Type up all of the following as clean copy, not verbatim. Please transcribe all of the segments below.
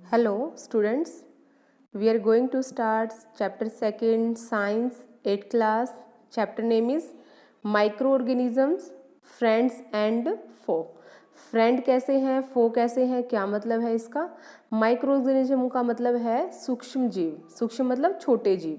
Hello students, we are going to start chapter 2nd science 8th class. Chapter name is microorganisms, friends and foe. Friend कैसे हैं, फो कैसे हैं, क्या मतलब है इसका। माइक्रो ऑर्गेनिज्म का मतलब है सूक्ष्म जीव, सूक्ष्म मतलब छोटे जीव।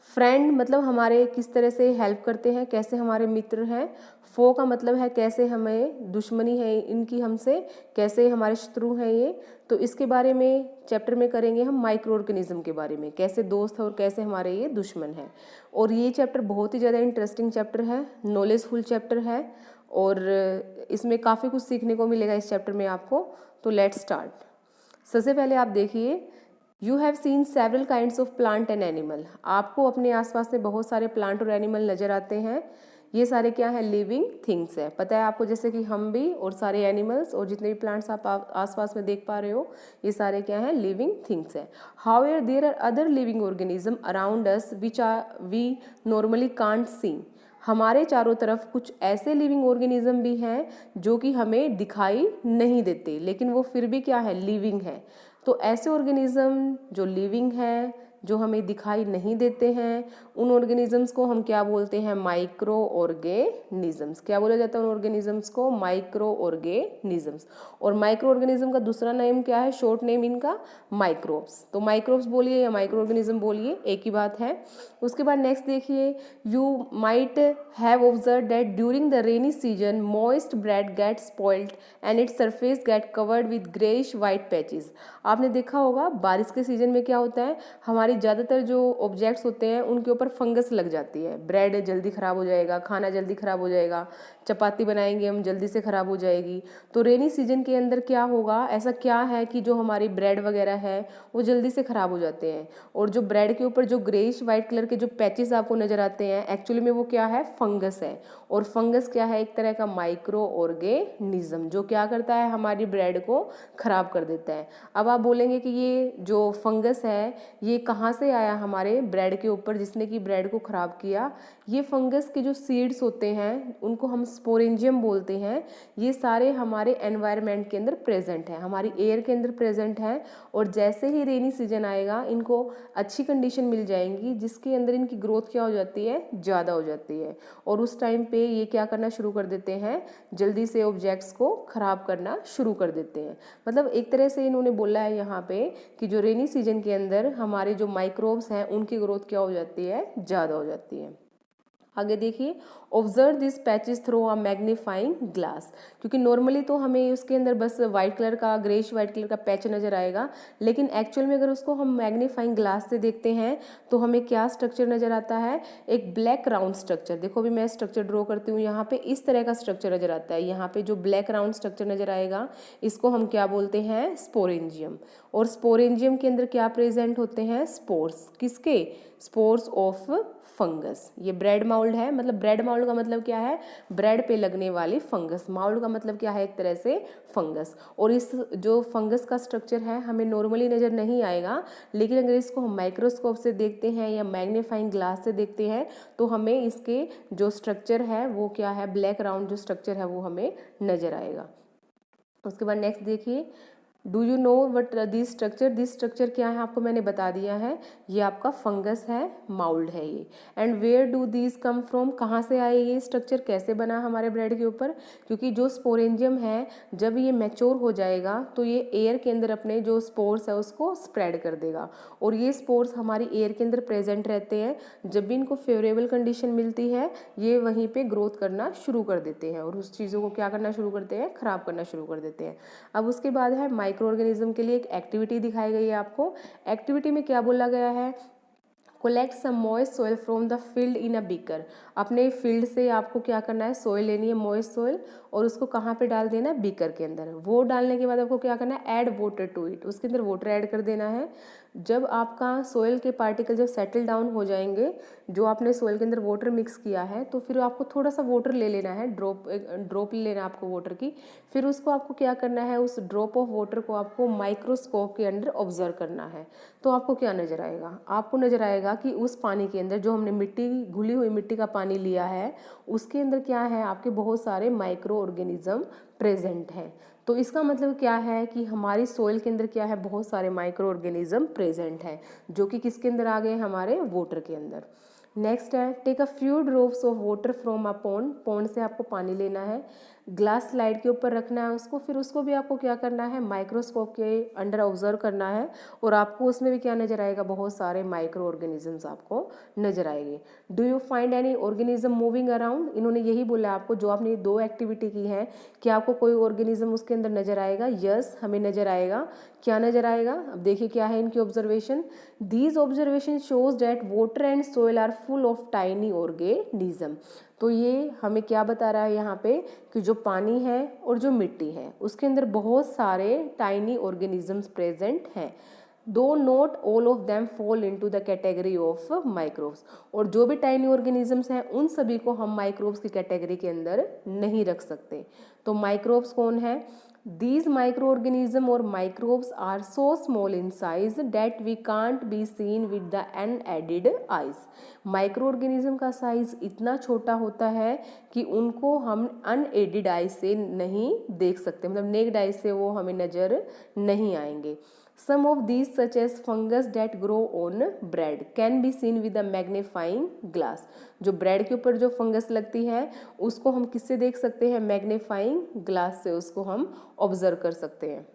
फ्रेंड मतलब हमारे किस तरह से हेल्प करते हैं, कैसे हमारे मित्र हैं। फो का मतलब है कैसे हमें दुश्मनी है इनकी हमसे, कैसे हमारे शत्रु हैं ये। तो इसके बारे में चैप्टर में करेंगे हम माइक्रो ऑर्गेनिज्म के बारे में, कैसे दोस्त है और कैसे हमारे ये दुश्मन है। और ये चैप्टर बहुत ही ज़्यादा इंटरेस्टिंग चैप्टर है, नॉलेजफुल चैप्टर है और इसमें काफ़ी कुछ सीखने को मिलेगा इस चैप्टर में आपको। तो लेट्स स्टार्ट। सबसे पहले आप देखिए, you have seen several kinds of plant and animal. आपको अपने आसपास में बहुत सारे प्लांट और एनिमल नज़र आते हैं। ये सारे क्या है, लिविंग थिंग्स है। पता है आपको, जैसे कि हम भी और सारे एनिमल्स और जितने भी प्लांट्स आप आसपास में देख पा रहे हो, ये सारे क्या है, लिविंग थिंग्स है। However there are other living organism around us which we normally can't see. हमारे चारों तरफ कुछ ऐसे लिविंग ऑर्गेनिज्म भी हैं जो कि हमें दिखाई नहीं देते, लेकिन वो फिर भी क्या है, लिविंग है। तो ऐसे ऑर्गेनिज्म जो लिविंग है, जो हमें दिखाई नहीं देते हैं, उन ऑर्गेनिजम्स को हम क्या बोलते हैं, माइक्रो ऑर्गेनिजम्स। क्या बोला जाता है उन ऑर्गेनिजम्स को, माइक्रो ऑर्गेनिजम्स। और माइक्रो ऑर्गेनिज्म का दूसरा नेम क्या है, शॉर्ट नेम इनका माइक्रोब्स। तो माइक्रोब्स बोलिए या माइक्रो ऑर्गेनिज्म बोलिए, एक ही बात है। उसके बाद नेक्स्ट देखिए, you might have observe that during the rainy season moist bread gate spoiled and its surface get covered with greyish white patches. आपने देखा होगा बारिश के सीजन में क्या होता है, हमारी ज़्यादातर जो ऑब्जेक्ट्स होते हैं उनके ऊपर फंगस लग जाती है। ब्रेड जल्दी ख़राब हो जाएगा, खाना जल्दी ख़राब हो जाएगा, चपाती बनाएंगे हम जल्दी से ख़राब हो जाएगी। तो रेनी सीजन के अंदर क्या होगा, ऐसा क्या है कि जो हमारी ब्रेड वगैरह है वो जल्दी से ख़राब हो जाते हैं। और जो ब्रेड के ऊपर जो ग्रेइश वाइट कलर के जो पैचेस आपको नज़र आते हैं, एक्चुअली में वो क्या है, फंगस है। और फंगस क्या है, एक तरह का माइक्रो ऑर्गेनिज्म जो क्या करता है, हमारी ब्रेड को ख़राब कर देता है। अब आप बोलेंगे कि ये जो फंगस है ये कहाँ से आया हमारे ब्रेड के ऊपर, जिसने कि ब्रेड को ख़राब किया। ये फंगस के जो सीड्स होते हैं उनको हम स्पोरेंजियम बोलते हैं। ये सारे हमारे एनवायरनमेंट के अंदर प्रेजेंट हैं, हमारी एयर के अंदर प्रेजेंट हैं। और जैसे ही रेनी सीजन आएगा इनको अच्छी कंडीशन मिल जाएंगी, जिसके अंदर इनकी ग्रोथ क्या हो जाती है, ज़्यादा हो जाती है। और उस टाइम पे ये क्या करना शुरू कर देते हैं, जल्दी से ऑब्जेक्ट्स को ख़राब करना शुरू कर देते हैं। मतलब एक तरह से इन्होंने बोला है यहाँ पे कि जो रेनी सीजन के अंदर हमारे जो माइक्रोब्स हैं उनकी ग्रोथ क्या हो जाती है, ज़्यादा हो जाती है। आगे देखिए, observe this patches through a magnifying glass. क्योंकि नॉर्मली तो हमें उसके अंदर बस वाइट कलर का, ग्रेश वाइट कलर का पैच नज़र आएगा, लेकिन एक्चुअल में अगर उसको हम मैग्नीफाइंग ग्लास से देखते हैं तो हमें क्या स्ट्रक्चर नज़र आता है, एक ब्लैक राउंड स्ट्रक्चर। देखो अभी मैं स्ट्रक्चर ड्रॉ करती हूँ, यहाँ पे इस तरह का स्ट्रक्चर नज़र आता है। यहाँ पे जो ब्लैक राउंड स्ट्रक्चर नज़र आएगा इसको हम क्या बोलते हैं, स्पोरेंजियम। और स्पोरेंजियम के अंदर क्या प्रेजेंट होते हैं, स्पोर्स। किसके, स्पोर्स ऑफ फंगस। ये ब्रेड माउल्ड है, मतलब ब्रेड माउल्ड का मतलब क्या है, ब्रेड पे लगने वाली फंगस। माउल्ड का मतलब क्या है, एक तरह से फंगस। और इस जो फंगस का स्ट्रक्चर है हमें नॉर्मली नज़र नहीं आएगा, लेकिन अगर इसको हम माइक्रोस्कोप से देखते हैं या मैग्नीफाइंग ग्लास से देखते हैं तो हमें इसके जो स्ट्रक्चर है वो क्या है, ब्लैक राउंड जो स्ट्रक्चर है वो हमें नज़र आएगा। उसके बाद नेक्स्ट देखिए, do you know what this structure. This structure क्या है आपको मैंने बता दिया है, ये आपका फंगस है, माउल्ड है ये। And where do these come from, कहाँ से आए ये स्ट्रक्चर, कैसे बना हमारे ब्रेड के ऊपर। क्योंकि जो स्पोरेंजियम है जब ये मैच्योर हो जाएगा तो ये एयर के अंदर अपने जो स्पोर्स है उसको स्प्रेड कर देगा। और ये स्पोर्स हमारी एयर के अंदर प्रेजेंट रहते हैं, जब भी इनको फेवरेबल कंडीशन मिलती है ये वहीं पे ग्रोथ करना शुरू कर देते हैं और उस चीज़ों को क्या करना शुरू करते हैं, ख़राब करना शुरू कर देते हैं। अब उसके बाद है माइक्रो ऑर्गेनिज्म के लिए एक एक्टिविटी दिखाई गई है आपको। एक्टिविटी में क्या बोला गया है, collect some moist soil from the field in a beaker. अपने फील्ड से आपको क्या करना है, सोइल लेनी है, मॉइस्ट सोइल, और उसको कहाँ पे डाल देना है, बीकर के अंदर। वो डालने के बाद आपको क्या करना है, ऐड वाटर टू इट, उसके अंदर वाटर ऐड कर देना है। जब आपका सोइल के पार्टिकल जब सेटल डाउन हो जाएंगे, जो आपने सोइल के अंदर वाटर मिक्स किया है, तो फिर आपको थोड़ा सा वाटर ले लेना है, ड्रॉप ले लेना है आपको वाटर की। फिर उसको आपको क्या करना है, उस ड्रॉप ऑफ वाटर को आपको माइक्रोस्कोप के अंदर ऑब्जर्व करना है। तो आपको क्या नज़र आएगा, आपको नज़र आएगा कि उस पानी के अंदर जो हमने मिट्टी, घुली हुई मिट्टी का पानी लिया है, उसके अंदर क्या है, आपके बहुत सारे माइक्रो ऑर्गेनिज्म प्रेजेंट हैं। तो इसका मतलब क्या है कि हमारी सोइल के अंदर क्या है, बहुत सारे माइक्रो ऑर्गेनिज्म प्रेजेंट हैं, जो कि किसके अंदर आ गए, हमारे वाटर के अंदर। नेक्स्ट है, take a few drops of water from a pond, pond से आपको पानी लेना है, ग्लास स्लाइड के ऊपर रखना है उसको, फिर उसको भी आपको क्या करना है, माइक्रोस्कोप के अंडर ऑब्जर्व करना है, और आपको उसमें भी क्या नजर आएगा, बहुत सारे माइक्रो ऑर्गेनिजम्स आपको नजर आएंगे। Do you find any organism moving around, इन्होंने यही बोला आपको, जो आपने दो एक्टिविटी की है, कि आपको कोई ऑर्गेनिज्म उसके अंदर नजर आएगा, यस हमें नजर आएगा। क्या नजर आएगा, अब देखिए क्या है इनकी observation, these observation shows that water and soil are full of tiny organism. तो ये हमें क्या बता रहा है यहाँ पे, कि जो पानी है और जो मिट्टी है उसके अंदर बहुत सारे टाइनी ऑर्गेनिजम्स प्रेजेंट हैं, दो not all of them fall into the category of microbes, और जो भी टाइनी ऑर्गेनिजम्स हैं उन सभी को हम माइक्रोब्स की कैटेगरी के अंदर नहीं रख सकते। तो माइक्रोब्स कौन है, these microorganism or microbes are so small in size that we can't be seen with the unaided eyes। Micro organism का साइज इतना छोटा होता है कि उनको हम अनएडिड आई से नहीं देख सकते, मतलब नेक्ड आई से वो हमें नजर नहीं आएंगे। Some of these such as fungus that grow on bread can be seen with a magnifying glass। जो ब्रेड के ऊपर जो फंगस लगती है उसको हम किससे देख सकते हैं, मैग्नीफाइंग ग्लास से उसको हम ऑब्जर्व कर सकते हैं।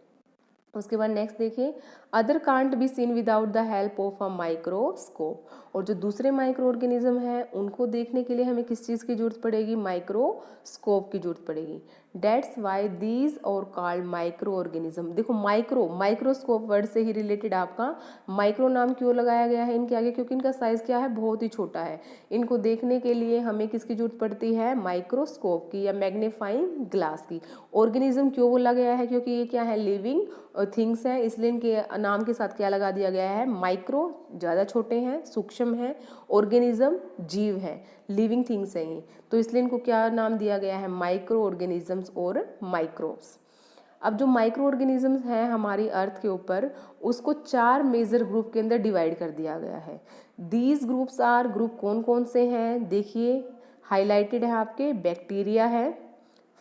उसके बाद नेक्स्ट देखिए, other can't be seen without the help of a microscope, और जो दूसरे माइक्रो ऑर्गेनिज्म है उनको देखने के लिए हमें किस चीज़ की जरूरत पड़ेगी, माइक्रोस्कोप की जरूरत पड़ेगी। डेट्स वाई दीज और कॉल्ड माइक्रो ऑर्गेनिज्म। देखो माइक्रोस्कोप वर्ड से ही रिलेटेड आपका माइक्रो नाम क्यों लगाया गया है इनके आगे, क्योंकि इनका साइज क्या है, बहुत ही छोटा है। इनको देखने के लिए हमें किसकी जरूरत पड़ती है, माइक्रोस्कोप की या मैग्नीफाइंग ग्लास की। ऑर्गेनिज्म क्यों बोला गया है, क्योंकि ये क्या है, लिविंग थिंग्स हैं, इसलिए इनके नाम के साथ क्या लगा दिया गया है, माइक्रो ज़्यादा छोटे हैं, सूक्ष्म हैं, ऑर्गेनिज्म जीव है, लिविंग थिंग्स हैं ये, तो इसलिए इनको क्या नाम दिया गया है, माइक्रो ऑर्गेनिजम्स और माइक्रोब्स। अब जो माइक्रो ऑर्गेनिजम्स हैं हमारी अर्थ के ऊपर, उसको 4 मेजर ग्रुप के अंदर डिवाइड कर दिया गया है। दीज ग्रुप्स आर, ग्रुप कौन कौन से हैं, देखिए हाईलाइटेड है आपके, बैक्टीरिया है,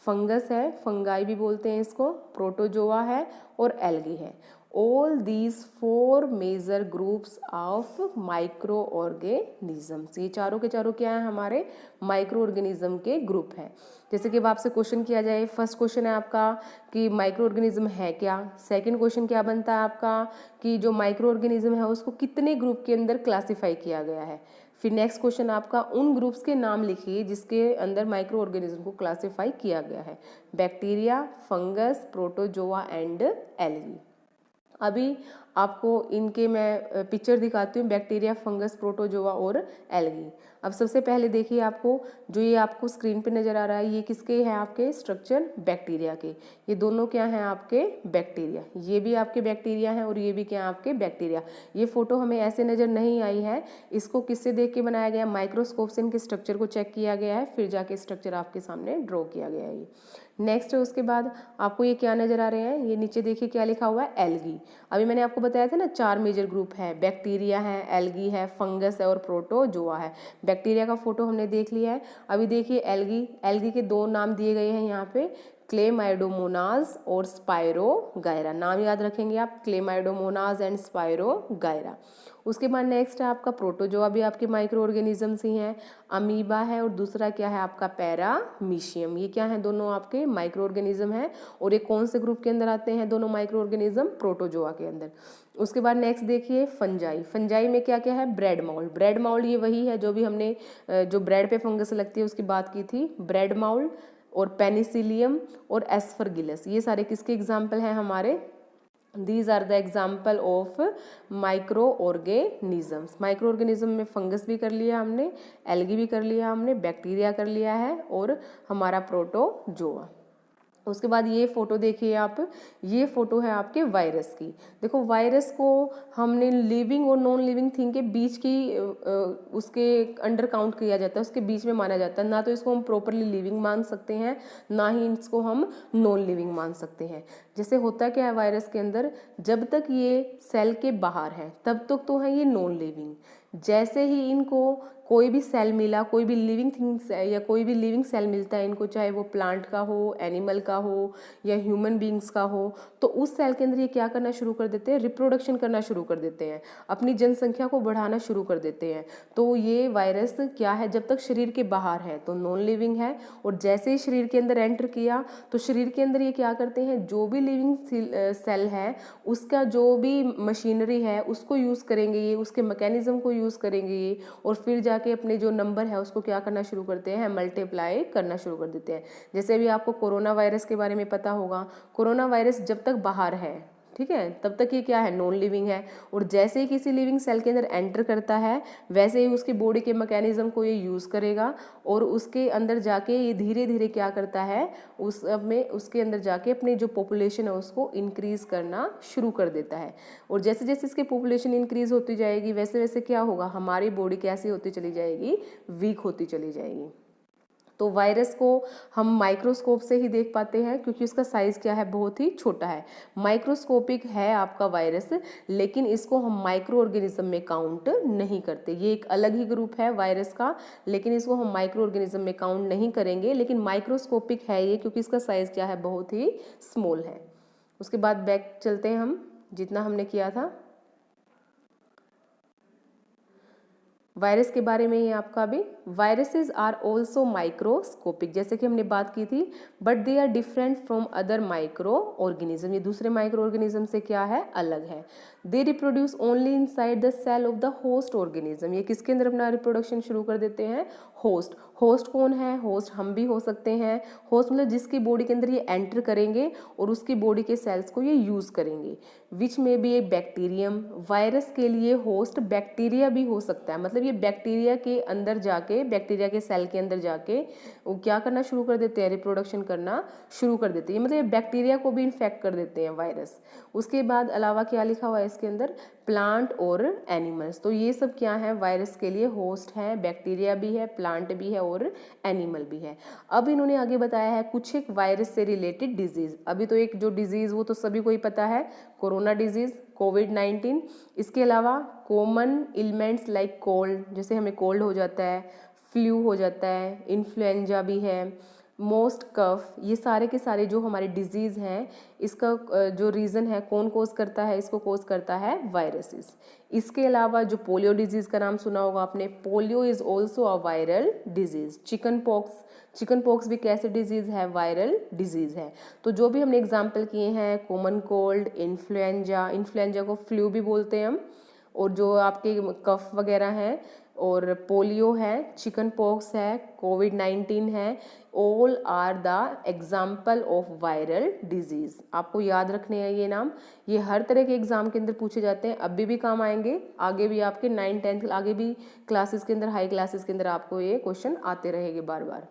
फंगस है, फंगाई भी बोलते हैं इसको, प्रोटोजोआ है और एल्गी है। All these 4 major groups of micro organisms, ये चारों के चारों क्या है, हमारे माइक्रो ऑर्गेनिज्म के ग्रुप हैं। जैसे कि अब आपसे क्वेश्चन किया जाए, फर्स्ट क्वेश्चन है आपका कि माइक्रो ऑर्गेनिज्म है क्या, सेकंड क्वेश्चन क्या बनता है आपका कि जो माइक्रो ऑर्गेनिज्म है उसको कितने ग्रुप के अंदर क्लासीफाई किया गया है। फिर नेक्स्ट क्वेश्चन आपका, उन ग्रुप्स के नाम लिखिए जिसके अंदर माइक्रो ऑर्गेनिज्म को क्लासीफाई किया गया है, bacteria, fungus, protozoa and algae. अभी आपको इनके मैं पिक्चर दिखाती हूँ, बैक्टीरिया, फंगस, प्रोटोजोआ और एल्गी। अब सबसे पहले देखिए, आपको जो ये आपको स्क्रीन पे नज़र आ रहा है, ये किसके हैं, आपके स्ट्रक्चर बैक्टीरिया के। ये दोनों क्या हैं, आपके बैक्टीरिया, ये भी आपके बैक्टीरिया हैं और ये भी क्या है, आपके बैक्टीरिया। ये फोटो हमें ऐसे नज़र नहीं आई है, इसको किससे देख के बनाया गया, माइक्रोस्कोप से इनके स्ट्रक्चर को चेक किया गया है, फिर जाके स्ट्रक्चर आपके सामने ड्रॉ किया गया है। ये नेक्स्ट है, उसके बाद आपको ये क्या नज़र आ रहे हैं, ये नीचे देखिए क्या लिखा हुआ है, एल्गी। अभी मैंने आपको बताया था ना 4 मेजर ग्रुप है, बैक्टीरिया है, एल्गी है, फंगस है और प्रोटोजोआ है। बैक्टीरिया का फोटो हमने देख लिया है। अभी देखिए एल्गी, एल्गी के 2 नाम दिए गए हैं यहाँ पे, क्लेमाइडोमोनाज और स्पायरोगायरा। नाम याद रखेंगे आप, क्लेमाइडोमोनाज एंड स्पायरोगायरा। उसके बाद नेक्स्ट है आपका प्रोटोजोआ, भी आपके माइक्रो ऑर्गेनिजम्स ही हैं, अमीबा है और दूसरा क्या है आपका पैरामीशियम। ये क्या है, दोनों आपके माइक्रो ऑर्गेनिज्म है, और ये कौन से ग्रुप के अंदर आते हैं दोनों माइक्रो ऑर्गेनिज्म, प्रोटोजोआ के अंदर। उसके बाद नेक्स्ट देखिए फंजाई, फंजाई में क्या क्या है, ब्रेड माउल्ड। ब्रेड माउल्ड ये वही है जो भी हमने जो ब्रेड पे फंगस लगती है उसकी बात की थी, ब्रेड माउल्ड और पेनिसिलियम और एस्फरगिलस, ये सारे किसके एग्जाम्पल हैं हमारे, These are the example of micro organisms. Micro organism में फंगस भी कर लिया हमने, एल्गी भी कर लिया हमने, बैक्टीरिया कर लिया है और हमारा प्रोटोजोआ। उसके बाद ये फोटो देखिए आप, ये फोटो है आपके वायरस की। देखो वायरस को हमने लिविंग और नॉन लिविंग थिंग के बीच की उसके अंडर काउंट किया जाता है, उसके बीच में माना जाता है। ना तो इसको हम प्रॉपरली लिविंग मान सकते हैं, ना ही इसको हम नॉन लिविंग मान सकते हैं। जैसे होता क्या है वायरस के अंदर, जब तक ये सेल के बाहर है तब तक तो है ये नॉन लिविंग, जैसे ही इनको कोई भी सेल मिला, कोई भी लिविंग थिंग्स या कोई भी लिविंग सेल मिलता है इनको, चाहे वो प्लांट का हो, एनिमल का हो या ह्यूमन बींग्स का हो, तो उस सेल के अंदर ये क्या करना शुरू कर देते हैं, रिप्रोडक्शन करना शुरू कर देते हैं, अपनी जनसंख्या को बढ़ाना शुरू कर देते हैं। तो ये वायरस क्या है, जब तक शरीर के बाहर है तो नॉन लिविंग है, और जैसे ही शरीर के अंदर एंटर किया तो शरीर के अंदर ये क्या करते हैं, जो भी लिविंग सेल है उसका जो भी मशीनरी है उसको यूज़ करेंगे ये, उसके मैकेनिज्म को यूज़ करेंगे ये, और फिर जाके अपने जो नंबर है उसको क्या करना शुरू करते हैं, मल्टीप्लाई करना शुरू कर देते हैं। जैसे अभी आपको कोरोना वायरस के बारे में पता होगा, कोरोना वायरस जब तक बाहर है, ठीक है, तब तक ये क्या है, नॉन लिविंग है, और जैसे ही किसी लिविंग सेल के अंदर एंटर करता है वैसे ही उसकी बॉडी के मैकेनिज्म को ये यूज़ करेगा, और उसके अंदर जाके ये धीरे धीरे क्या करता है, उसके अंदर जाके अपनी जो पॉपुलेशन है उसको इंक्रीज़ करना शुरू कर देता है। और जैसे जैसे इसकी पॉपुलेशन इंक्रीज़ होती जाएगी वैसे वैसे क्या होगा, हमारी बॉडी कैसी होती चली जाएगी, वीक होती चली जाएगी। तो वायरस को हम माइक्रोस्कोप से ही देख पाते हैं क्योंकि उसका साइज़ क्या है, बहुत ही छोटा है, माइक्रोस्कोपिक है आपका वायरस, लेकिन इसको हम माइक्रो ऑर्गेनिज्म में काउंट नहीं करते। ये एक अलग ही ग्रुप है वायरस का, लेकिन इसको हम माइक्रो ऑर्गेनिज्म में काउंट नहीं करेंगे, लेकिन माइक्रोस्कोपिक है ये क्योंकि इसका साइज़ क्या है, बहुत ही स्मॉल है। उसके बाद बैक चलते हैं हम, जितना हमने किया था वायरस के बारे में, ये आपका भी, वायरसेस आर ऑल्सो माइक्रोस्कोपिक, जैसे कि हमने बात की थी, but they are different from other microorganism, ये दूसरे माइक्रो ऑर्गेनिज्म से क्या है, अलग है। They reproduce only inside the cell of the host organism, ये किसके अंदर अपना रिप्रोडक्शन शुरू कर देते हैं, होस्ट। होस्ट कौन है, होस्ट हम भी हो सकते हैं, होस्ट मतलब जिसकी बॉडी के अंदर ये एंटर करेंगे और उसकी बॉडी के सेल्स को ये यूज़ करेंगे, विच में भी ए बैक्टीरियम, वायरस के लिए होस्ट बैक्टीरिया भी हो सकता है, मतलब ये बैक्टीरिया के अंदर जाके, बैक्टीरिया के सेल के अंदर जाके वो क्या करना शुरू कर देते हैं, रिप्रोडक्शन करना शुरू कर देते हैं, मतलब ये बैक्टीरिया को भी इन्फेक्ट कर देते हैं वायरस। उसके बाद अलावा क्या लिखा हुआ है इसके अंदर, प्लांट और एनिमल्स, तो ये सब क्या है, वायरस के लिए होस्ट है, बैक्टीरिया भी है, प्लांट भी है और एनिमल भी है। अब इन्होंने आगे बताया है कुछ एक वायरस से रिलेटेड डिजीज, अभी तो एक जो डिजीज वो तो सभी को ही पता है, कोरोना डिजीज, कोविड-19, इसके अलावा कॉमन इलमेंट्स लाइक कोल्ड, जैसे हमें कोल्ड हो जाता है, फ्लू हो जाता है, इन्फ्लुएंजा भी है, मोस्ट कफ, ये सारे के सारे जो हमारे डिजीज़ हैं इसका जो रीज़न है, कौन कोज करता है, इसको कोज करता है वायरसेस। इसके अलावा जो पोलियो डिजीज़ का नाम सुना होगा आपने, polio is also a viral disease. Chicken pox भी कैसे डिजीज़ है, वायरल डिजीज़ है। तो जो भी हमने एग्जाम्पल किए हैं, कॉमन कोल्ड, इन्फ्लुएंजा को फ्लू भी बोलते हैं हम, और जो आपके कफ वगैरह हैं, और पोलियो है, चिकन पॉक्स है, कोविड-19 है, all are the example of viral disease. आपको याद रखने हैं ये नाम, ये हर तरह के एग्जाम के अंदर पूछे जाते हैं, अभी भी काम आएंगे, आगे भी आपके 9, 10 आगे भी क्लासेस के अंदर, हाई क्लासेस के अंदर आपको ये क्वेश्चन आते रहेंगे बार बार।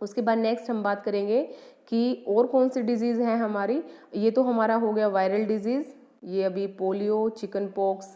उसके बाद नेक्स्ट हम बात करेंगे कि और कौन सी डिजीज़ है हमारी, ये तो हमारा हो गया वायरल डिजीज़, ये अभी पोलियो, चिकन पॉक्स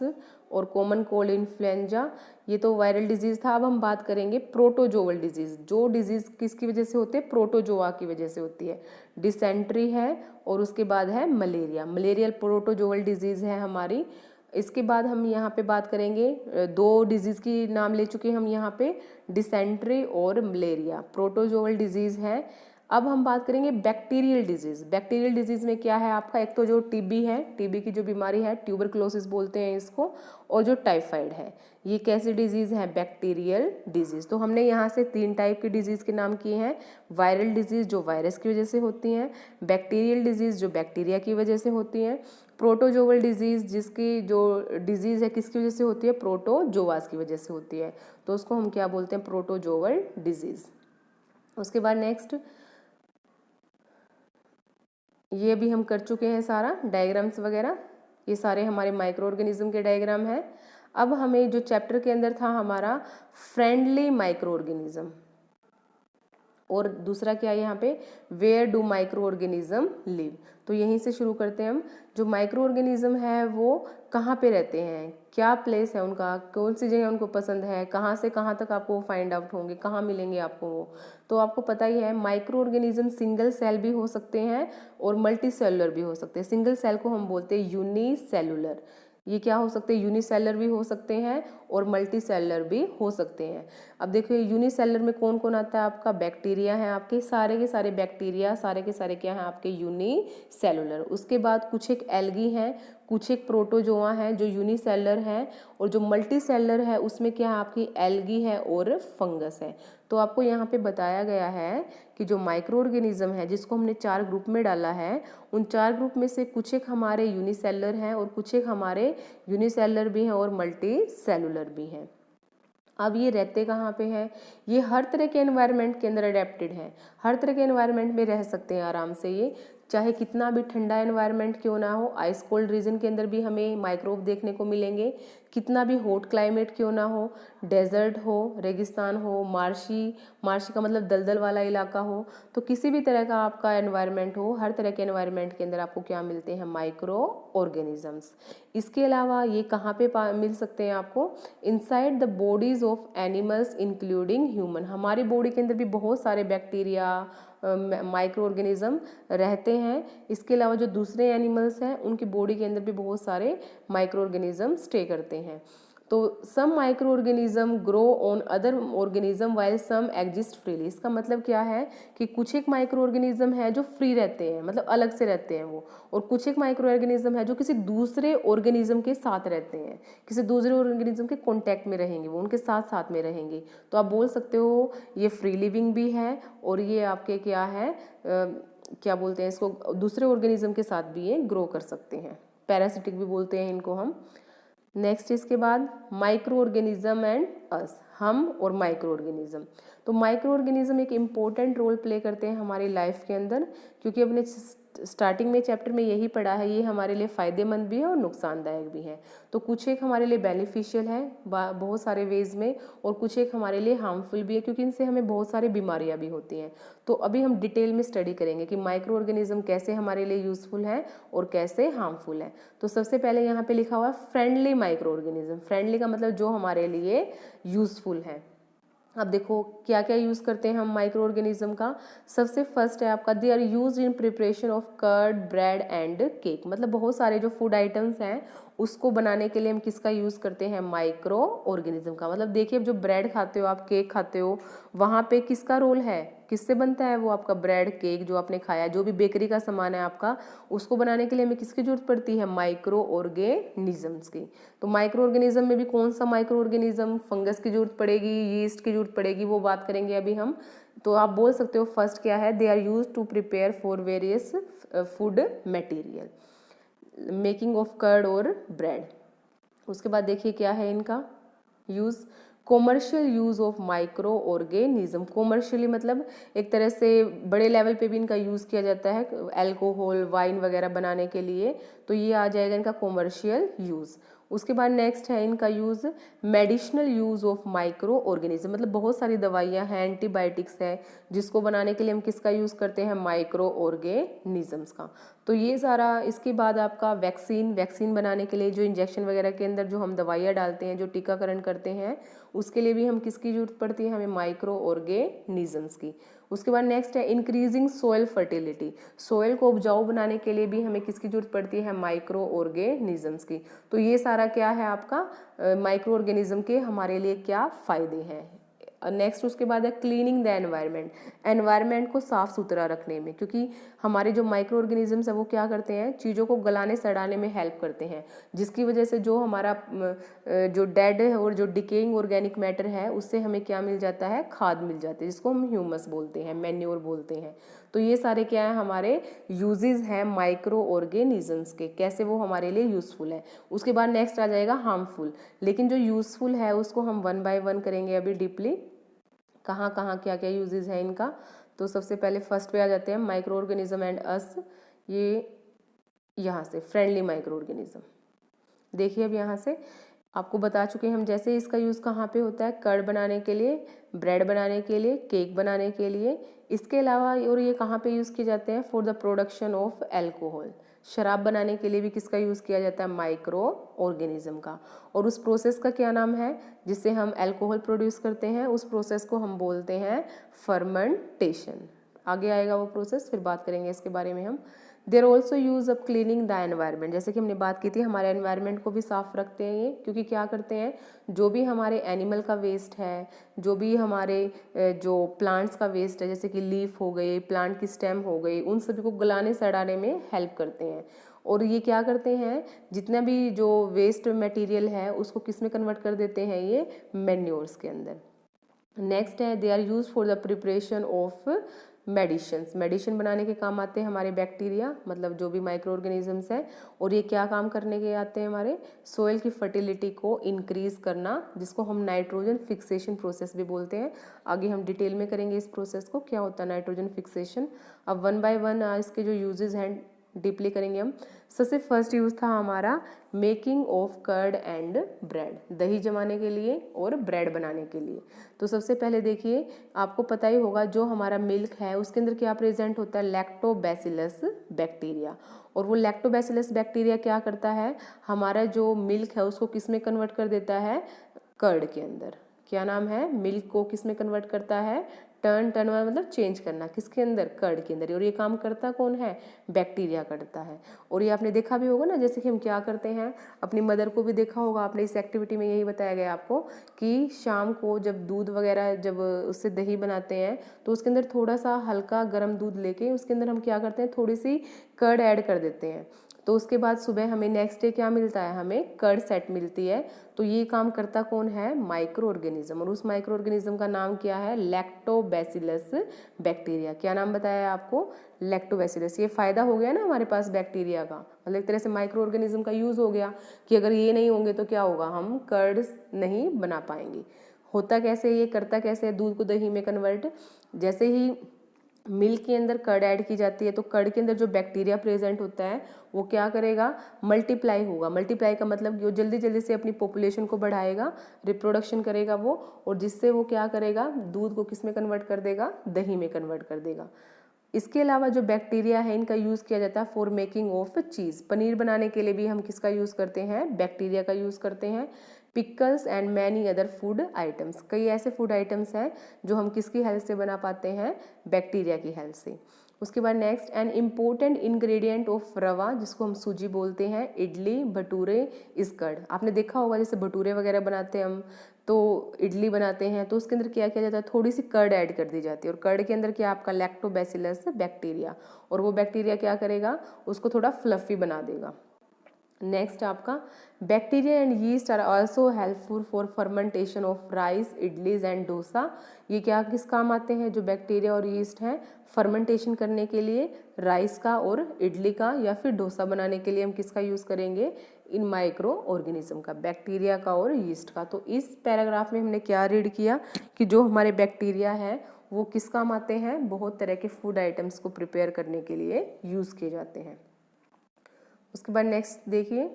और कॉमन कोल्ड, इन्फ्लुएंजा, ये तो वायरल डिजीज़ था। अब हम बात करेंगे प्रोटोजोअल डिजीज़, जो डिजीज़ किसकी वजह से होते हैं, प्रोटोजोआ की वजह से होती है। डिसेंट्री है और उसके बाद है मलेरियल प्रोटोजोअल डिजीज़ है हमारी। इसके बाद हम यहाँ पे बात करेंगे, दो डिजीज़ की नाम ले चुके हैं हम यहाँ पे, डिसेंट्री और मलेरिया प्रोटोजोअल डिजीज़ है। अब हम बात करेंगे बैक्टीरियल डिजीज़। बैक्टीरियल डिजीज़ में क्या है आपका, एक तो जो टीबी है, टीबी की जो बीमारी है, ट्यूबरक्लोसिस बोलते हैं इसको, और जो टाइफाइड है, ये कैसी डिजीज़ है, बैक्टीरियल डिजीज़। तो हमने यहाँ से 3 टाइप की डिजीज़ के नाम किए हैं, वायरल डिजीज़ जो वायरस की वजह से होती हैं, बैक्टीरियल डिजीज़ जो बैक्टीरिया की वजह से होती हैं, प्रोटोजोअल डिजीज़ जिसकी जो डिजीज़ है किसकी वजह से होती है, प्रोटोजोआस की वजह से होती है, तो उसको हम क्या बोलते हैं, प्रोटोजोअल डिजीज़। उसके बाद नेक्स्ट, ये भी हम कर चुके हैं सारा, डायग्राम्स वगैरह, ये सारे हमारे माइक्रो ऑर्गेनिज्म के डायग्राम हैं। अब हमें जो चैप्टर के अंदर था हमारा फ्रेंडली माइक्रो ऑर्गेनिज्म, और दूसरा क्या है यहाँ पे, where do microorganism live, तो यहीं से शुरू करते हैं हम। जो माइक्रो ऑर्गेनिज्म है वो कहाँ पे रहते हैं, क्या प्लेस है उनका, कौन सी जगह उनको पसंद है, कहाँ से कहाँ तक आपको फाइंड आउट होंगे, कहाँ मिलेंगे आपको वो, तो आपको पता ही है माइक्रो ऑर्गेनिज्म सिंगल सेल भी हो सकते हैं और मल्टी सेलुलर भी हो सकते हैं। सिंगल सेल को हम बोलते हैं यूनिसेलुलर, ये क्या हो सकते हैं, यूनिसेलर भी हो सकते हैं और मल्टी सेलर भी हो सकते हैं। अब देखिए यूनिसेलर में कौन कौन आता है आपका, बैक्टीरिया हैं आपके के सारे बैक्टीरिया सारे के सारे क्या हैं आपके यूनिसेलुलर। उसके बाद कुछ एक एल्गी हैं, कुछ एक प्रोटोजोआ हैं जो यूनिसेलर हैं, और जो मल्टी सेलर है उसमें क्या है आपकी एल्गी है और फंगस है। तो आपको यहाँ पे बताया गया है कि जो माइक्रो ऑर्गेनिज्म है जिसको हमने 4 ग्रुप में डाला है, उन 4 ग्रुप में से कुछ एक हमारे यूनिसेलर हैं और कुछ एक हमारे यूनिसेलर भी हैं और मल्टी सेलुलर भी हैं। अब ये रहते कहाँ पे हैं, ये हर तरह के एनवायरनमेंट के अंदर अडेप्टेड हैं, हर तरह के एनवायरनमेंट में रह सकते हैं आराम से। ये चाहे कितना भी ठंडा एनवायरनमेंट क्यों ना हो, आइस कोल्ड रीजन के अंदर भी हमें माइक्रोब देखने को मिलेंगे, कितना भी हॉट क्लाइमेट क्यों ना हो, डेजर्ट हो, रेगिस्तान हो, मार्शी का मतलब दलदल वाला इलाका हो, तो किसी भी तरह का आपका एनवायरनमेंट हो, हर तरह के एनवायरनमेंट के अंदर आपको क्या मिलते हैं, माइक्रो ऑर्गेनिजम्स। इसके अलावा ये कहाँ पे मिल सकते हैं आपको, inside the bodies of animals including human. हमारी बॉडी के अंदर भी बहुत सारे बैक्टीरिया माइक्रो ऑर्गेनिज्म रहते हैं। इसके अलावा जो दूसरे एनिमल्स हैं उनकी बॉडी के अंदर भी बहुत सारे माइक्रो ऑर्गेनिज्म स्टे करते हैं। तो some microorganism grow on other organism while some exist freely. इसका मतलब क्या है कि कुछ एक माइक्रो ऑर्गेनिज्म है जो फ्री रहते हैं, मतलब अलग से रहते हैं वो, और कुछ एक माइक्रो ऑर्गेनिज्म है जो किसी दूसरे ऑर्गेनिज्म के साथ रहते हैं, किसी दूसरे ऑर्गेनिज्म के कॉन्टैक्ट में रहेंगे, वो उनके साथ साथ में रहेंगे। तो आप बोल सकते हो ये फ्री लिविंग भी है और ये आपके क्या है क्या बोलते हैं इसको, दूसरे ऑर्गेनिज्म के साथ भी ये ग्रो कर सकते हैं, पैरासिटिक भी बोलते हैं इनको हम। नेक्स्ट इसके बाद माइक्रो ऑर्गेनिज्म एंड अस, हम और माइक्रो ऑर्गेनिज्म। तो माइक्रो ऑर्गेनिज्म एक इम्पोर्टेंट रोल प्ले करते हैं हमारी लाइफ के अंदर, क्योंकि अपने स्टार्टिंग में चैप्टर में यही पढ़ा है, ये हमारे लिए फ़ायदेमंद भी है और नुकसानदायक भी है। तो कुछ एक हमारे लिए बेनिफिशियल है बहुत सारे वेज में, और कुछ एक हमारे लिए हार्मफुल भी है, क्योंकि इनसे हमें बहुत सारी बीमारियां भी होती हैं। तो अभी हम डिटेल में स्टडी करेंगे कि माइक्रो ऑर्गेनिज्म कैसे हमारे लिए यूज़फुल है और कैसे हार्मफुल है। तो सबसे पहले यहाँ पे लिखा हुआ है फ्रेंडली माइक्रो ऑर्गेनिज्म। फ्रेंडली का मतलब जो हमारे लिए यूज़फुल है। अब देखो क्या क्या यूज़ करते हैं हम माइक्रो ऑर्गेनिज्म का। सबसे फर्स्ट है आपका they are use in preparation of curd, bread and cake. मतलब बहुत सारे जो फूड आइटम्स हैं उसको बनाने के लिए हम किसका यूज़ करते हैं, माइक्रो ऑर्गेनिज्म का। मतलब देखिए अब जो ब्रेड खाते हो आप, केक खाते हो, वहाँ पे किसका रोल है, किससे बनता है वो आपका ब्रेड केक जो आपने खाया, जो भी बेकरी का सामान है आपका, उसको बनाने के लिए हमें किसकी जरूरत पड़ती है, माइक्रो ऑर्गेनिजम्स की। तो माइक्रो ऑर्गेनिज्म में भी कौन सा माइक्रो ऑर्गेनिज्म, फंगस की जरूरत पड़ेगी, यीस्ट की जरूरत पड़ेगी, वो बात करेंगे अभी हम। तो आप बोल सकते हो फर्स्ट क्या है, they are use to prepare for various food material, making of curd और ब्रेड। उसके बाद देखिए क्या है इनका use, commercial use of microorganism. Commercially मतलब एक तरह से बड़े लेवल पे भी इनका यूज़ किया जाता है अल्कोहल, वाइन वगैरह बनाने के लिए, तो ये आ जाएगा इनका कॉमर्शियल यूज़। उसके बाद नेक्स्ट है इनका use medicinal use of micro organism. मतलब बहुत सारी दवाइयाँ हैं, एंटीबायोटिक्स है, जिसको बनाने के लिए हम किसका यूज़ करते हैं, माइक्रो ऑर्गेनिजम्स का। तो ये सारा, इसके बाद आपका वैक्सीन बनाने के लिए जो इंजेक्शन वगैरह के अंदर जो हम दवाइयाँ डालते हैं, जो टीकाकरण करते हैं, उसके लिए भी हम किसकी जरूरत पड़ती है, हमें माइक्रो ऑर्गेनिजम्स की। उसके बाद नेक्स्ट है इंक्रीजिंग सोयल फर्टिलिटी। सोयल को उपजाऊ बनाने के लिए भी हमें किसकी जरूरत पड़ती है, माइक्रो ऑर्गेनिजम्स की। तो ये सारा क्या है आपका माइक्रो ऑर्गेनिज्म के हमारे लिए क्या फ़ायदे हैं। नेक्स्ट उसके बाद है क्लीनिंग द एनवायरनमेंट को साफ़ सुथरा रखने में, क्योंकि हमारे जो माइक्रो ऑर्गेनिजम्स है वो क्या करते हैं, चीज़ों को गलाने सड़ाने में हेल्प करते हैं, जिसकी वजह से जो हमारा जो डेड है और जो डिकेइंग ऑर्गेनिक मैटर है उससे हमें क्या मिल जाता है, खाद मिल जाती है, जिसको हम ह्यूमस बोलते हैं, मैन्योर बोलते हैं। तो ये सारे क्या है हमारे यूजेस हैं माइक्रो ऑर्गेनिजम्स के, कैसे वो हमारे लिए यूज़फुल है। उसके बाद नेक्स्ट आ जाएगा हार्मफुल, लेकिन जो यूज़फुल है उसको हम 1 बाय 1 करेंगे अभी डीपली, कहाँ कहाँ क्या क्या यूजेस है इनका। तो सबसे पहले फर्स्ट पे आ जाते हैं माइक्रो ऑर्गेनिज्म एंड अस। ये यहाँ से फ्रेंडली माइक्रो ऑर्गेनिज्म देखिए, अब यहाँ से आपको बता चुके हैं हम, जैसे इसका यूज़ कहाँ पे होता है, कर्ड बनाने के लिए, ब्रेड बनाने के लिए, केक बनाने के लिए। इसके अलावा और ये कहाँ पे यूज़ किए जाते हैं, for the production of alcohol. शराब बनाने के लिए भी किसका यूज़ किया जाता है, माइक्रो ऑर्गेनिज्म का। और उस प्रोसेस का क्या नाम है जिससे हम एल्कोहल प्रोड्यूस करते हैं, उस प्रोसेस को हम बोलते हैं फर्मेंटेशन। आगे आएगा वो प्रोसेस, फिर बात करेंगे इसके बारे में हम। देर also use of cleaning the environment, जैसे कि हमने बात की थी हमारे एनवायरनमेंट को भी साफ रखते हैं ये, क्योंकि क्या करते हैं जो भी हमारे एनिमल का वेस्ट है, जो भी हमारे जो प्लांट्स का वेस्ट है, जैसे कि लीफ हो गई, प्लांट की स्टेम हो गई, उन सभी को गलाने सड़ाने में हेल्प करते हैं। और ये क्या करते हैं, जितना भी जो वेस्ट मटेरियल है उसको किस में कन्वर्ट कर देते हैं, ये मैन्योर्स के अंदर। नेक्स्ट है they are use for the preparation of medicine बनाने के काम आते हैं हमारे बैक्टीरिया, मतलब जो भी माइक्रो ऑर्गेनिजम्स हैं। और ये क्या काम करने के आते हैं, हमारे सोइल की फर्टिलिटी को इंक्रीज करना, जिसको हम नाइट्रोजन फिक्सेशन प्रोसेस भी बोलते हैं। आगे हम डिटेल में करेंगे इस प्रोसेस को, क्या होता है नाइट्रोजन फिक्सेशन। अब वन बाय वन इसके जो यूजेस हैं डीपली करेंगे हम। सबसे फर्स्ट यूज़ था हमारा making of curd and bread, दही जमाने के लिए और ब्रेड बनाने के लिए। तो सबसे पहले देखिए, आपको पता ही होगा जो हमारा मिल्क है उसके अंदर क्या प्रेजेंट होता है, लैक्टोबैसिलस बैक्टीरिया। और वो लैक्टोबैसिलस बैक्टीरिया क्या करता है, हमारा जो मिल्क है उसको किस में कन्वर्ट कर देता है, कर्ड के अंदर। क्या नाम है, मिल्क को किस में कन्वर्ट करता है, टर्न मतलब चेंज करना, किसके अंदर, कर्ड के अंदर। और ये काम करता कौन है, बैक्टीरिया करता है। और ये आपने देखा भी होगा ना, जैसे कि हम क्या करते हैं, अपनी मदर को भी देखा होगा आपने, इस एक्टिविटी में यही बताया गया आपको कि शाम को जब दूध वगैरह जब उससे दही बनाते हैं तो उसके अंदर थोड़ा सा हल्का गर्म दूध लेके उसके अंदर हम क्या करते हैं, थोड़ी सी कर्ड ऐड कर देते हैं। तो उसके बाद सुबह हमें नेक्स्ट डे क्या मिलता है, हमें कर्ड सेट मिलती है। तो ये काम करता कौन है, माइक्रो ऑर्गेनिज्म। और उस माइक्रो ऑर्गेनिज्म का नाम क्या है, लैक्टोबैसिलस बैक्टीरिया। क्या नाम बताया आपको, लैक्टोबैसिलस। ये फायदा हो गया ना हमारे पास बैक्टीरिया का, मतलब एक तरह से माइक्रो ऑर्गेनिज्म का यूज हो गया कि अगर ये नहीं होंगे तो क्या होगा, हम कर्ड नहीं बना पाएंगे। होता कैसे, ये करता कैसे है, दूध को दही में कन्वर्ट। जैसे ही मिल्क के अंदर कर्ड ऐड की जाती है तो कर्ड के अंदर जो बैक्टीरिया प्रेजेंट होता है वो क्या करेगा, मल्टीप्लाई होगा। मल्टीप्लाई का मतलब कि वो जल्दी जल्दी से अपनी पॉपुलेशन को बढ़ाएगा, रिप्रोडक्शन करेगा वो, और जिससे वो क्या करेगा, दूध को किस में कन्वर्ट कर देगा, दही में कन्वर्ट कर देगा। इसके अलावा जो बैक्टीरिया है इनका यूज़ किया जाता है फॉर मेकिंग ऑफ चीज़। पनीर बनाने के लिए भी हम किसका यूज़ करते हैं, बैक्टीरिया का यूज़ करते हैं। Pickles and many other food items, कई ऐसे फूड आइटम्स हैं जो हम किसकी हेल्प से बना पाते हैं, बैक्टीरिया की हेल्प से। उसके बाद next, an important ingredient of रवा, जिसको हम सूजी बोलते हैं, इडली, भटूरे, इज कर्ड। आपने देखा होगा जैसे भटूरे वगैरह बनाते हैं हम, तो इडली बनाते हैं तो उसके अंदर क्या किया जाता है, थोड़ी सी कर्ड ऐड कर दी जाती है। और कर्ड के अंदर क्या, आपका लैक्टोबैसिलस बैक्टीरिया, और वो बैक्टीरिया क्या करेगा, उसको थोड़ा फ्लफी बना देगा। नेक्स्ट आपका, bacteria and yeast are also helpful for fermentation of rice, idlis and dosa. ये क्या किस काम आते हैं, जो बैक्टीरिया और यीस्ट हैं, फर्मेंटेशन करने के लिए राइस का और इडली का, या फिर डोसा बनाने के लिए हम किसका यूज़ करेंगे, इन माइक्रो ऑर्गेनिज्म का, बैक्टीरिया का और यीस्ट का। तो इस पैराग्राफ में हमने क्या रीड किया कि जो हमारे बैक्टीरिया हैं वो किस काम आते हैं, बहुत तरह के फूड आइटम्स को प्रिपेयर करने के लिए यूज़ किए जाते हैं। उसके बाद नेक्स्ट देखिए,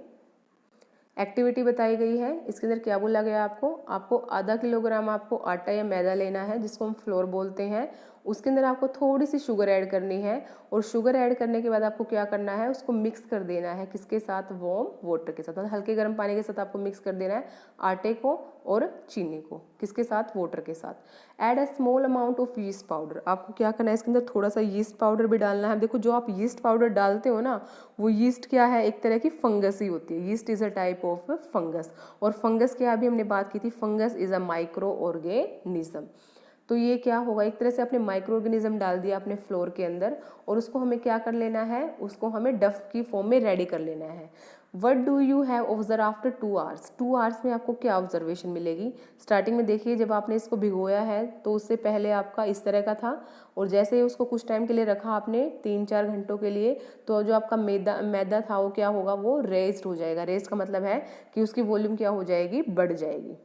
एक्टिविटी बताई गई है। इसके अंदर क्या बोला गया आपको आधा किलोग्राम आपको आटा या मैदा लेना है, जिसको हम फ्लोर बोलते हैं। उसके अंदर आपको थोड़ी सी शुगर ऐड करनी है, और शुगर ऐड करने के बाद आपको क्या करना है, उसको मिक्स कर देना है, किसके साथ, वार्म वाटर के साथ, मतलब हल्के गर्म पानी के साथ आपको मिक्स कर देना है आटे को और चीनी को, किसके साथ, वाटर के साथ। Add a small amount of yeast powder, आपको क्या करना है, इसके अंदर थोड़ा सा यीस्ट पाउडर भी डालना है। देखो जो आप यीस्ट पाउडर डालते हो ना, वो यीस्ट क्या है, एक तरह की फंगस ही होती है। Yeast is a type of fungus, और फंगस क्या अभी हमने बात की थी, fungus is a micro organism. तो ये क्या होगा, एक तरह से आपने माइक्रो ऑर्गेनिज्म डाल दिया अपने फ्लोर के अंदर, और उसको हमें क्या कर लेना है, उसको हमें डफ की फॉर्म में रेडी कर लेना है। What do you have observe after 2 hours, 2 hours में आपको क्या ऑब्जर्वेशन मिलेगी। स्टार्टिंग में देखिए जब आपने इसको भिगोया है तो उससे पहले आपका इस तरह का था, और जैसे ही उसको कुछ टाइम के लिए रखा आपने 3-4 घंटों के लिए, तो जो आपका मैदा था वो क्या होगा, वो रेज्ड हो जाएगा। रेज्ड का मतलब है कि उसकी वॉल्यूम क्या हो जाएगी, बढ़ जाएगी।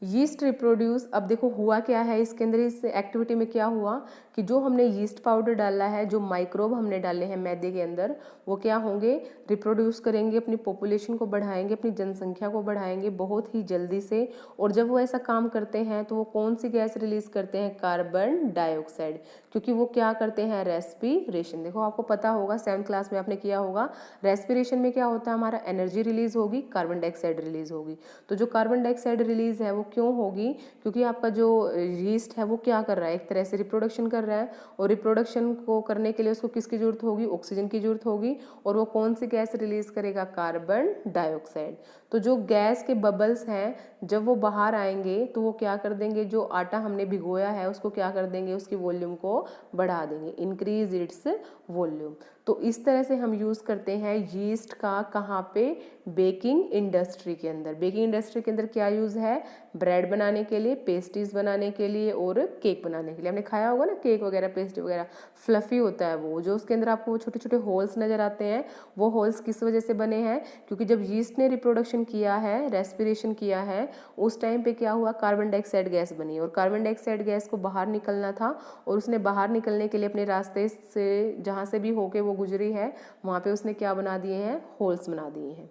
यीस्ट रिप्रोड्यूस, अब देखो हुआ क्या है इसके अंदर, इस एक्टिविटी में क्या हुआ कि जो हमने यीस्ट पाउडर डाला है, जो माइक्रोब हमने डाले हैं मैदे के अंदर, वो क्या होंगे, रिप्रोड्यूस करेंगे, अपनी पॉपुलेशन को बढ़ाएंगे, अपनी जनसंख्या को बढ़ाएंगे बहुत ही जल्दी से। और जब वो ऐसा काम करते हैं तो वो कौन सी गैस रिलीज करते हैं, कार्बन डाइऑक्साइड, क्योंकि वो क्या करते हैं, रेस्पिरेशन। देखो आपको पता होगा 7th क्लास में आपने किया होगा, रेस्पिरेशन में क्या होता है, हमारा एनर्जी रिलीज होगी, कार्बन डाइऑक्साइड रिलीज होगी। तो जो कार्बन डाइऑक्साइड रिलीज है वो क्यों होगी, क्योंकि आपका जो यीस्ट है वो क्या कर रहा है, एक तरह से रिप्रोडक्शन कर रहा है, और रिप्रोडक्शन को करने के लिए उसको किसकी जरूरत होगी, ऑक्सीजन की जरूरत होगी, और वो कौन सी गैस रिलीज करेगा, कार्बन डाइऑक्साइड। तो जो गैस के बबल्स हैं जब वो बाहर आएंगे तो वो क्या कर देंगे, जो आटा हमने भिगोया है उसको क्या कर देंगे, उसकी वॉल्यूम को बढ़ा देंगे, इंक्रीज इट्स वॉल्यूम। तो इस तरह से हम यूज़ करते हैं यीस्ट का, कहाँ पे, बेकिंग इंडस्ट्री के अंदर। बेकिंग इंडस्ट्री के अंदर क्या यूज़ है, ब्रेड बनाने के लिए, पेस्ट्रीज बनाने के लिए और केक बनाने के लिए। हमने खाया होगा ना केक वगैरह, पेस्ट्री वगैरह, फ्लफी होता है वो, जो उसके अंदर आपको वो छोटे छोटे होल्स नज़र आते हैं, वो होल्स किस वजह से बने हैं, क्योंकि जब यीस्ट ने रिप्रोडक्शन किया है, रेस्पिरेशन किया है, उस टाइम पे क्या हुआ, कार्बन डाइऑक्साइड गैस बनी, और कार्बन डाइऑक्साइड गैस को बाहर निकलना था, और उसने बाहर निकलने के लिए अपने रास्ते से जहाँ से भी होके वो गुजरी है वहाँ पे उसने क्या बना दिए हैं, होल्स बना दिए हैं।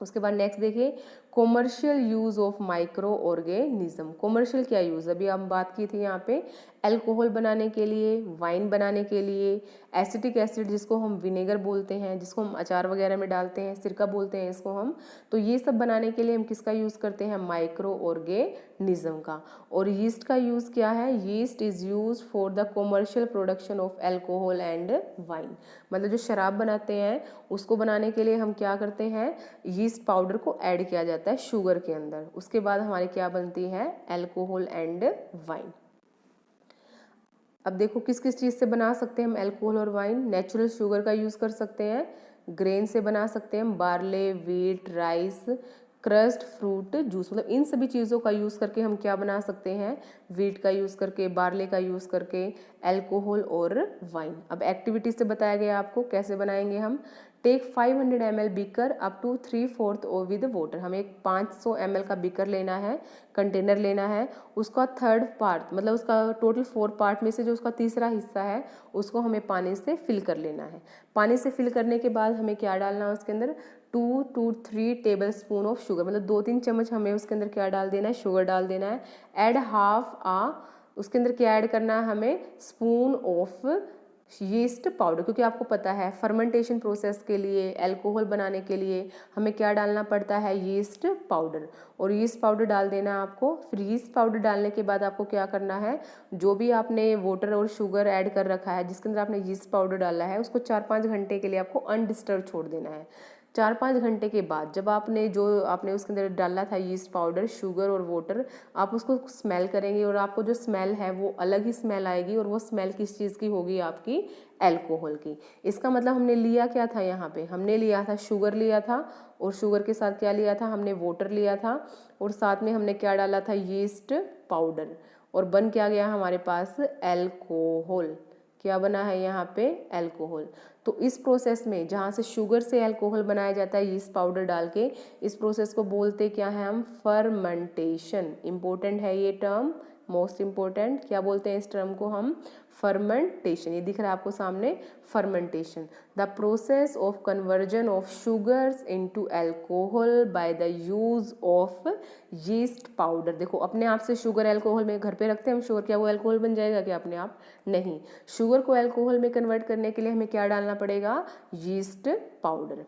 उसके बाद नेक्स्ट देखिए, commercial use of micro organism. Commercial क्या यूज़, अभी हम बात की थी यहाँ पे, अल्कोहल बनाने के लिए, वाइन बनाने के लिए, एसिटिक एसिड जिसको हम विनेगर बोलते हैं, जिसको हम अचार वगैरह में डालते हैं, सिरका बोलते हैं इसको हम, तो ये सब बनाने के लिए हम किसका यूज़ करते हैं, माइक्रो ऑर्गेनिज्म का। और यीस्ट का यूज़ क्या है, yeast is use for the commercial production of alcohol and wine. मतलब जो शराब बनाते हैं उसको बनाने के लिए हम क्या करते हैं, यीस्ट पाउडर को ऐड किया जाता है शुगर के अंदर, उसके बाद हमारी क्या बनती है, अल्कोहल एंड वाइन। अब देखो किस किस चीज़ से बना सकते हैं हम अल्कोहल और वाइन, नेचुरल शुगर का यूज़ कर सकते हैं, ग्रेन से बना सकते हैं, barley, wheat, rice, crust, fruit juice, मतलब इन सभी चीज़ों का यूज़ करके हम क्या बना सकते हैं, व्हीट का यूज़ करके, बार्ले का यूज़ करके अल्कोहल और वाइन। अब एक्टिविटीज से बताया गया आपको कैसे बनाएंगे हम, take 500 ml beaker up to 3/4 और विद वाटर। हमें एक 500 ml का बीकर लेना है, कंटेनर लेना है, उसका थर्ड पार्ट मतलब उसका टोटल 4 पार्ट में से जो उसका तीसरा हिस्सा है उसको हमें पानी से फिल कर लेना है। पानी से फिल करने के बाद हमें क्या डालना है उसके अंदर, 2 to 3 table spoon of sugar, मतलब 2-3 चम्मच हमें उसके अंदर क्या डाल देना है, शुगर डाल देना है। ऐड हाफ उसके अंदर क्या ऐड करना है हमें, स्पून ऑफ यीस्ट पाउडर, क्योंकि आपको पता है फर्मेंटेशन प्रोसेस के लिए, अल्कोहल बनाने के लिए हमें क्या डालना पड़ता है, यीस्ट पाउडर। और यीस्ट पाउडर डाल देना है आपको। फिर यीस्ट पाउडर डालने के बाद आपको क्या करना है, जो भी आपने वाटर और शुगर ऐड कर रखा है जिसके अंदर आपने यीस्ट पाउडर डाला है उसको 4-5 घंटे के लिए आपको अनडिस्टर्ब छोड़ देना है। 4-5 घंटे के बाद जब आपने उसके अंदर डाला था यीस्ट पाउडर, शुगर और वाटर, आप उसको स्मेल करेंगे और आपको जो स्मेल है वो अलग ही स्मेल आएगी, और वो स्मेल किस चीज़ की होगी, आपकी अल्कोहल की। इसका मतलब हमने लिया क्या था, यहाँ पे हमने लिया था शुगर लिया था, और शुगर के साथ क्या लिया था हमने, वाटर लिया था, और साथ में हमने क्या डाला था, यीस्ट पाउडर, और बन क्या गया हमारे पास, अल्कोहल। क्या बना है यहाँ पे, अल्कोहल। तो इस प्रोसेस में जहाँ से शुगर से अल्कोहल बनाया जाता है यीस्ट पाउडर डाल के, इस प्रोसेस को बोलते क्या है हम, फर्मेंटेशन। इम्पोर्टेंट है ये टर्म, मोस्ट इम्पोर्टेंट। क्या बोलते हैं इस टर्म को हम, फर्मेंटेशन। ये दिख रहा है आपको सामने, fermentation, the process of conversion of sugars into alcohol by the use of yeast powder. देखो अपने आप से शुगर अल्कोहल में घर पे रखते हैं हम शुगर, क्या वो अल्कोहल बन जाएगा क्या अपने आप, नहीं। शुगर को अल्कोहल में कन्वर्ट करने के लिए हमें क्या डालना पड़ेगा, यीस्ट पाउडर।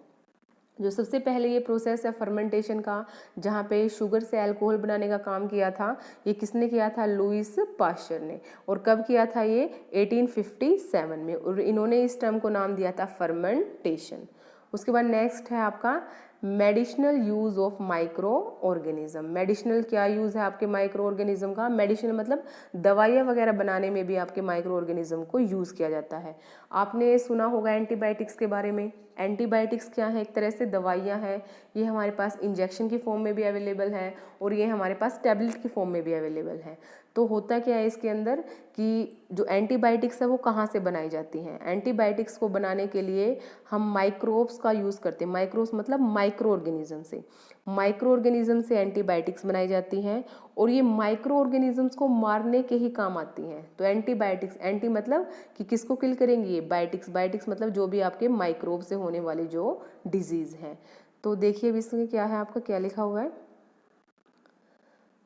जो सबसे पहले ये प्रोसेस है फर्मेंटेशन का, जहाँ पे शुगर से अल्कोहल बनाने का काम किया था, ये किसने किया था, लुईस पाश्चर ने। और कब किया था ये, 1857 में, और इन्होंने इस टर्म को नाम दिया था फर्मेंटेशन। उसके बाद नेक्स्ट है आपका medicinal use of micro organism. Medicinal क्या यूज़ है आपके माइक्रो ऑर्गेनिज्म का, मेडिसिनल मतलब दवाइयाँ वगैरह बनाने में भी आपके माइक्रो ऑर्गेनिज्म को यूज़ किया जाता है। आपने सुना होगा एंटीबायोटिक्स के बारे में। एंटीबायोटिक्स क्या है, एक तरह से दवाइयाँ हैं। ये हमारे पास इंजेक्शन की फॉर्म में भी अवेलेबल है और ये हमारे पास टैबलेट की फॉर्म में भी अवेलेबल है। तो होता क्या है इसके अंदर कि जो एंटीबायोटिक्स है वो कहाँ से बनाई जाती हैं। एंटीबायोटिक्स को बनाने के लिए हम माइक्रोब्स का यूज़ करते हैं। माइक्रोब्स मतलब माइक्रो ऑर्गेनिज्म से, माइक्रो ऑर्गेनिज्म से एंटीबायोटिक्स बनाई जाती हैं, और ये माइक्रो ऑर्गेनिजम्स को मारने के ही काम आती हैं। तो एंटीबायोटिक्स, एंटी मतलब कि किसको किल करेंगी, ये बायोटिक्स, बायोटिक्स मतलब जो भी आपके माइक्रोब से होने वाली जो डिजीज़ हैं। तो देखिए अब इसमें क्या है आपका, क्या लिखा हुआ है,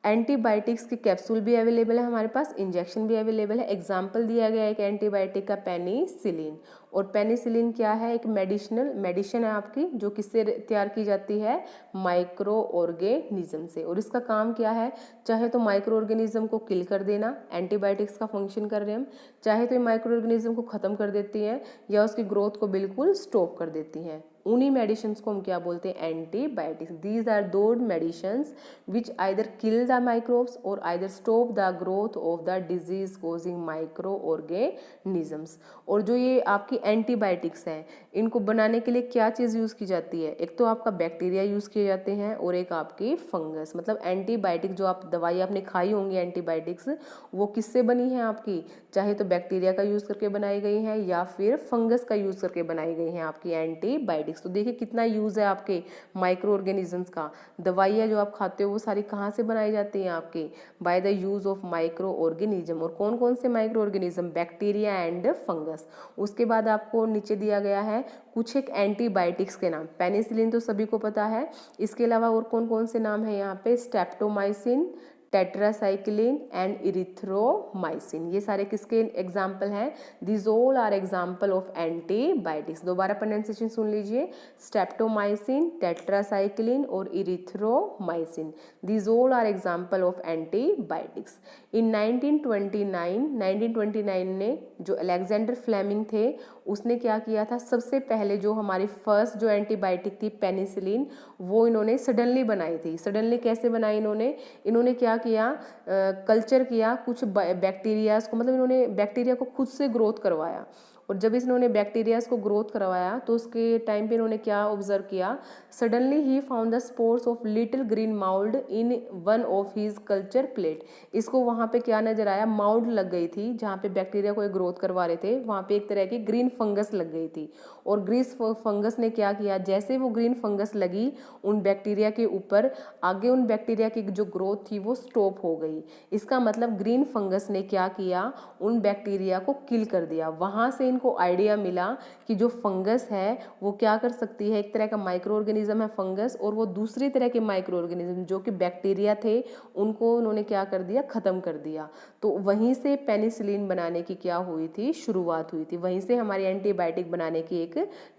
एंटीबायोटिक्स की कैप्सूल भी अवेलेबल है हमारे पास, इंजेक्शन भी अवेलेबल है। एग्जाम्पल दिया गया है एक एंटीबायोटिक का पेनिसिलिन। और पेनिसिलिन क्या है, एक मेडिसिन है आपकी, जो किससे तैयार की जाती है, माइक्रो ऑर्गेनिज्म से। और इसका काम क्या है, चाहे तो माइक्रो ऑर्गेनिज्म को किल कर देना, एंटीबायोटिक्स का फंक्शन कर रहे हैं हम, चाहे तो ये माइक्रो ऑर्गेनिज्म को ख़त्म कर देती हैं या उसकी ग्रोथ को बिल्कुल स्टॉप कर देती हैं। उन्हीं मेडिसिन को हम क्या बोलते हैं, antibiotics. These are those medicines which either kill the microbes और either stop the growth of the disease causing micro organisms. और जो ये आपकी एंटीबायोटिक्स हैं, इनको बनाने के लिए क्या चीज़ यूज़ की जाती है, एक तो आपका बैक्टीरिया यूज़ किए जाते हैं और एक आपकी फंगस। मतलब एंटीबायोटिक जो आप दवाई आपने खाई होंगी एंटीबायोटिक्स, वो किससे बनी है आपकी, चाहे तो बैक्टीरिया का यूज़ करके बनाई गई हैं या फिर फंगस का यूज़ करके बनाई गई हैं आपकी एंटीबायोटिक्स। तो देखिए कितना यूज़ है आपके माइक्रो ऑर्गेनिजम्स का। दवाइयाँ जो आप खाते हो वो सारी कहाँ से बनाई जाती हैं आपकी, by the use of micro organism. और कौन कौन से micro organism, bacteria and fungus. उसके बाद आपको नीचे दिया गया है कुछ एक एंटीबायोटिक्स के नाम। पेनिसिलिन तो सभी को पता है, इसके अलावा और कौन कौन से नाम है यहाँ पे, स्ट्रेप्टोमाइसिन, टेट्रासाइक्लिन एंड इरिथ्रोमाइसिन। ये सारे किसके एग्जाम्पल हैं, this all are example of antibiotics. दोबारा प्रोनाउंसिएशन सुन लीजिए, स्ट्रेप्टोमाइसिन, टेट्रासाइक्लिन और erythromycin, this all are example of antibiotics. In 1929 ने जो अलेक्जेंडर फ्लेमिंग थे, उसने क्या किया था, सबसे पहले जो हमारी फर्स्ट जो एंटीबायोटिक थी पेनिसिलिन, वो इन्होंने सडनली बनाई थी। सडनली कैसे बनाई इन्होंने क्या किया, कल्चर किया कुछ बैक्टीरियाज को, मतलब इन्होंने बैक्टीरिया को खुद से ग्रोथ करवाया। और जब इन्होंने बैक्टीरियाज को ग्रोथ करवाया तो उसके टाइम पे इन्होंने क्या ऑब्जर्व किया, suddenly he found the spores of little green mould in one of his culture plate. इसको वहाँ पे क्या नजर आया, माउल्ड लग गई थी जहाँ पे बैक्टीरिया को ग्रोथ करवा रहे थे, वहाँ पे एक तरह की ग्रीन फंगस लग गई थी। और ग्रीन फंगस ने क्या किया, जैसे वो ग्रीन फंगस लगी उन बैक्टीरिया के ऊपर, आगे उन बैक्टीरिया की जो ग्रोथ थी वो स्टॉप हो गई। इसका मतलब ग्रीन फंगस ने क्या किया, उन बैक्टीरिया को किल कर दिया। वहाँ से इनको आइडिया मिला कि जो फंगस है वो क्या कर सकती है, एक तरह का माइक्रो ऑर्गेनिज्म है फंगस, और वो दूसरी तरह के माइक्रो ऑर्गेनिज्म जो कि बैक्टीरिया थे उनको उन्होंने क्या कर दिया, ख़त्म कर दिया। तो वहीं से पेनिसिलिन बनाने की क्या हुई थी, शुरुआत हुई थी। वहीं से हमारी एंटीबायोटिक बनाने की एक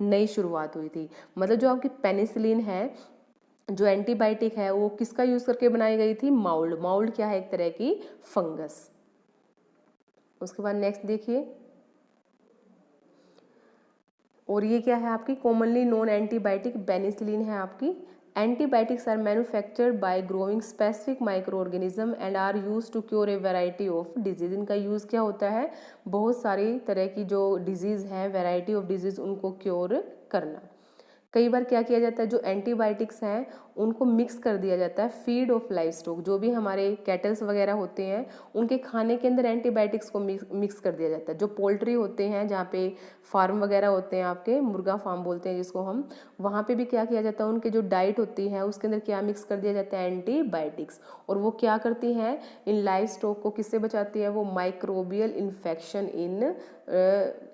नई शुरुआत हुई थी। मतलब जो आपकी पेनिसिलिन है, जो एंटीबायोटिक है, वो किसका यूज़ करके बनाई गई थी, माउल्ड। माउल्ड क्या है, एक तरह की फंगस। उसके बाद नेक्स्ट देखिए, और ये क्या है आपकी कॉमनली नोन एंटीबायोटिक पेनिसिलिन है आपकी। Antibiotics are manufactured by growing specific microorganism and are use to cure a variety of disease. इनका यूज़ क्या होता है, बहुत सारी तरह की जो डिजीज़ हैं, वैरायटी ऑफ डिजीज़, उनको क्योर करना। कई बार क्या किया जाता है, जो एंटीबायोटिक्स हैं उनको मिक्स कर दिया जाता है फीड ऑफ लाइव स्टॉक। जो भी हमारे कैटल्स वगैरह होते हैं उनके खाने के अंदर एंटीबायोटिक्स को मिक्स कर दिया जाता है। जो पोल्ट्री होते हैं, जहाँ पे फार्म वगैरह होते हैं आपके, मुर्गा फार्म बोलते हैं जिसको हम, वहाँ पे भी क्या किया जाता है, उनके जो डाइट होती है उसके अंदर क्या मिक्स कर दिया जाता है, एंटीबायोटिक्स। और वो क्या करती हैं, इन लाइव स्टॉक को किससे बचाती है, वो माइक्रोबियल इन्फेक्शन इन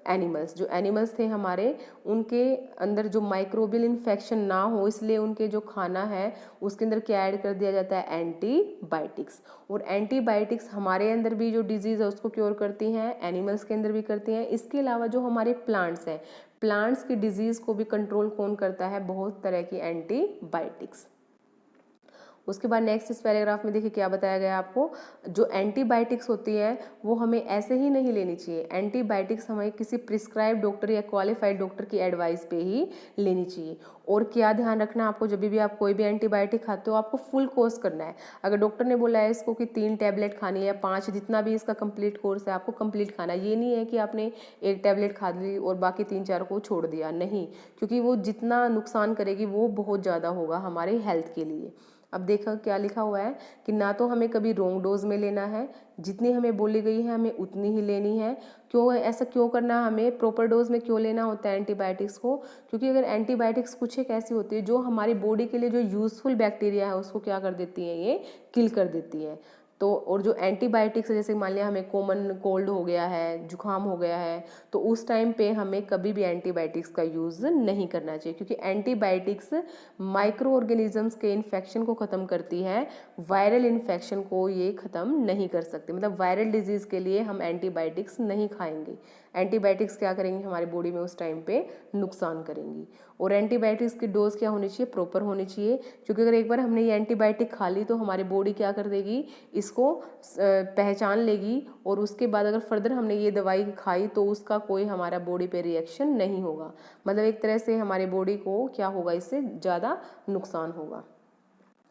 एनिमल्स। जो एनिमल्स थे हमारे, उनके अंदर जो माइक्रोबियल इन्फेक्शन ना हो, इसलिए उनके जो खाना है उसके अंदर क्या ऐड कर दिया जाता है, एंटीबायोटिक्स। और एंटीबायोटिक्स हमारे अंदर भी जो डिजीज़ है उसको क्योर करती हैं, एनिमल्स के अंदर भी करती हैं। इसके अलावा जो हमारे प्लांट्स हैं, प्लांट्स की डिजीज़ को भी कंट्रोल कौन करता है, बहुत तरह की एंटीबायोटिक्स। उसके बाद नेक्स्ट इस पैराग्राफ में देखिए क्या बताया गया आपको, जो एंटीबायोटिक्स होती है वो हमें ऐसे ही नहीं लेनी चाहिए। एंटीबायोटिक्स हमें किसी प्रिस्क्राइब डॉक्टर या क्वालिफाइड डॉक्टर की एडवाइस पे ही लेनी चाहिए। और क्या ध्यान रखना आपको, जब भी आप कोई भी एंटीबायोटिक खाते हो आपको फुल कोर्स करना है। अगर डॉक्टर ने बोला है इसको कि 3 टैबलेट खानी है या 5, जितना भी इसका कंप्लीट कोर्स है आपको कंप्लीट खाना है। ये नहीं है कि आपने 1 टैबलेट खा ली और बाकी 3-4 को छोड़ दिया, नहीं, क्योंकि वो जितना नुकसान करेगी वो बहुत ज़्यादा होगा हमारे हेल्थ के लिए। अब देखा क्या लिखा हुआ है कि ना तो हमें कभी रॉन्ग डोज में लेना है, जितनी हमें बोली गई है हमें उतनी ही लेनी है। क्यों ऐसा क्यों करना, हमें प्रॉपर डोज में क्यों लेना होता है एंटीबायोटिक्स को, क्योंकि अगर एंटीबायोटिक्स कुछ एक ऐसी होती है जो हमारी बॉडी के लिए जो यूज़फुल बैक्टीरिया है उसको क्या कर देती है, ये किल कर देती है। तो और जो एंटीबायोटिक्स जैसे मान लिया हमें कॉमन कोल्ड हो गया है, जुकाम हो गया है, तो उस टाइम पे हमें कभी भी एंटीबायोटिक्स का यूज़ नहीं करना चाहिए, क्योंकि एंटीबायोटिक्स माइक्रो ऑर्गेनिजम्स के इन्फेक्शन को ख़त्म करती है, वायरल इन्फेक्शन को ये ख़त्म नहीं कर सकती। मतलब वायरल डिजीज़ के लिए हम एंटीबायोटिक्स नहीं खाएंगे। एंटीबायोटिक्स क्या करेंगे, हमारी बॉडी में उस टाइम पे नुकसान करेंगी। और एंटीबायोटिक्स की डोज क्या होनी चाहिए, प्रॉपर होनी चाहिए, क्योंकि अगर एक बार हमने ये एंटीबायोटिक खा ली तो हमारी बॉडी क्या कर देगी, इसको पहचान लेगी, और उसके बाद अगर फर्दर हमने ये दवाई खाई तो उसका कोई हमारा बॉडी पे रिएक्शन नहीं होगा। मतलब एक तरह से हमारी बॉडी को क्या होगा, इससे ज़्यादा नुकसान होगा।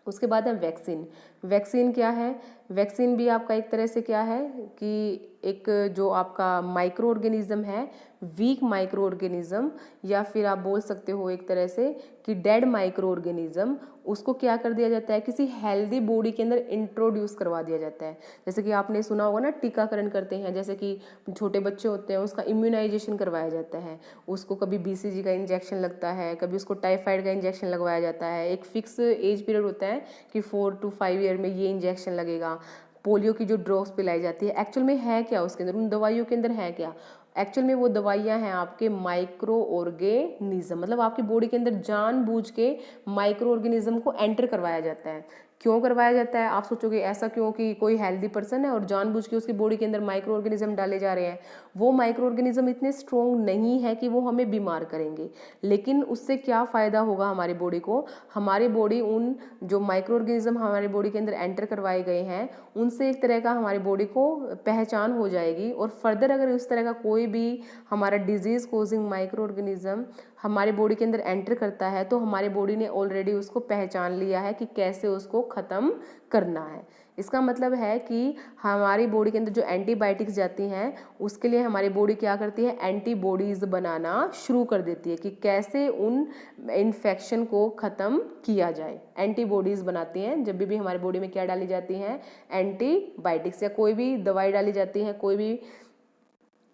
उसके बाद है वैक्सीन। वैक्सीन क्या है, वैक्सीन भी आपका एक तरह से क्या है कि एक जो आपका माइक्रो ऑर्गेनिज्म है, वीक माइक्रो ऑर्गेनिज्म, या फिर आप बोल सकते हो एक तरह से कि डेड माइक्रो ऑर्गेनिज्म, उसको क्या कर दिया जाता है, किसी हेल्दी बॉडी के अंदर इंट्रोड्यूस करवा दिया जाता है। जैसे कि आपने सुना होगा ना, टीकाकरण करते हैं, जैसे कि छोटे बच्चे होते हैं उसका इम्यूनाइजेशन करवाया जाता है, उसको कभी BCG का इंजेक्शन लगता है, कभी उसको टाइफाइड का इंजेक्शन लगवाया जाता है। एक फिक्स एज पीरियड होता है कि 4 to 5 ईयर में ये इंजेक्शन लगेगा। पोलियो की जो ड्रॉप्स पिलाई जाती है, एक्चुअल में है क्या उसके अंदर, उन दवाइयों के अंदर है क्या, एक्चुअल में वो दवाइयाँ हैं आपके माइक्रो ऑर्गेनिज्म, मतलब आपकी बॉडी के अंदर जानबूझ के माइक्रो ऑर्गेनिज्म को एंटर करवाया जाता है। क्यों करवाया जाता है, आप सोचोगे ऐसा क्यों कि कोई हेल्दी पर्सन है और जानबूझ के उसकी बॉडी के अंदर माइक्रो ऑर्गेनिज्म डाले जा रहे हैं। वो माइक्रो ऑर्गेनिज्म इतने स्ट्रॉन्ग नहीं है कि वो हमें बीमार करेंगे, लेकिन उससे क्या फ़ायदा होगा हमारी बॉडी को, हमारी बॉडी उन जो माइक्रो ऑर्गेनिज्म हमारी बॉडी के अंदर एंटर करवाए गए हैं उनसे एक तरह का हमारी बॉडी को पहचान हो जाएगी। और फर्दर अगर उस तरह का कोई भी हमारा डिजीज़ कोजिंग माइक्रो ऑर्गेनिज्म हमारे बॉडी के अंदर एंटर करता है तो हमारी बॉडी ने ऑलरेडी उसको पहचान लिया है कि कैसे उसको ख़त्म करना है। इसका मतलब है कि हमारी बॉडी के अंदर जो एंटीबायोटिक्स जाती हैं उसके लिए हमारी बॉडी क्या करती है, एंटीबॉडीज़ बनाना शुरू कर देती है कि कैसे उन इन्फेक्शन को ख़त्म किया जाए। एंटीबॉडीज़ बनाती हैं जब भी हमारी बॉडी में क्या डाली जाती हैं, एंटीबायोटिक्स या कोई भी दवाई डाली जाती है, कोई भी।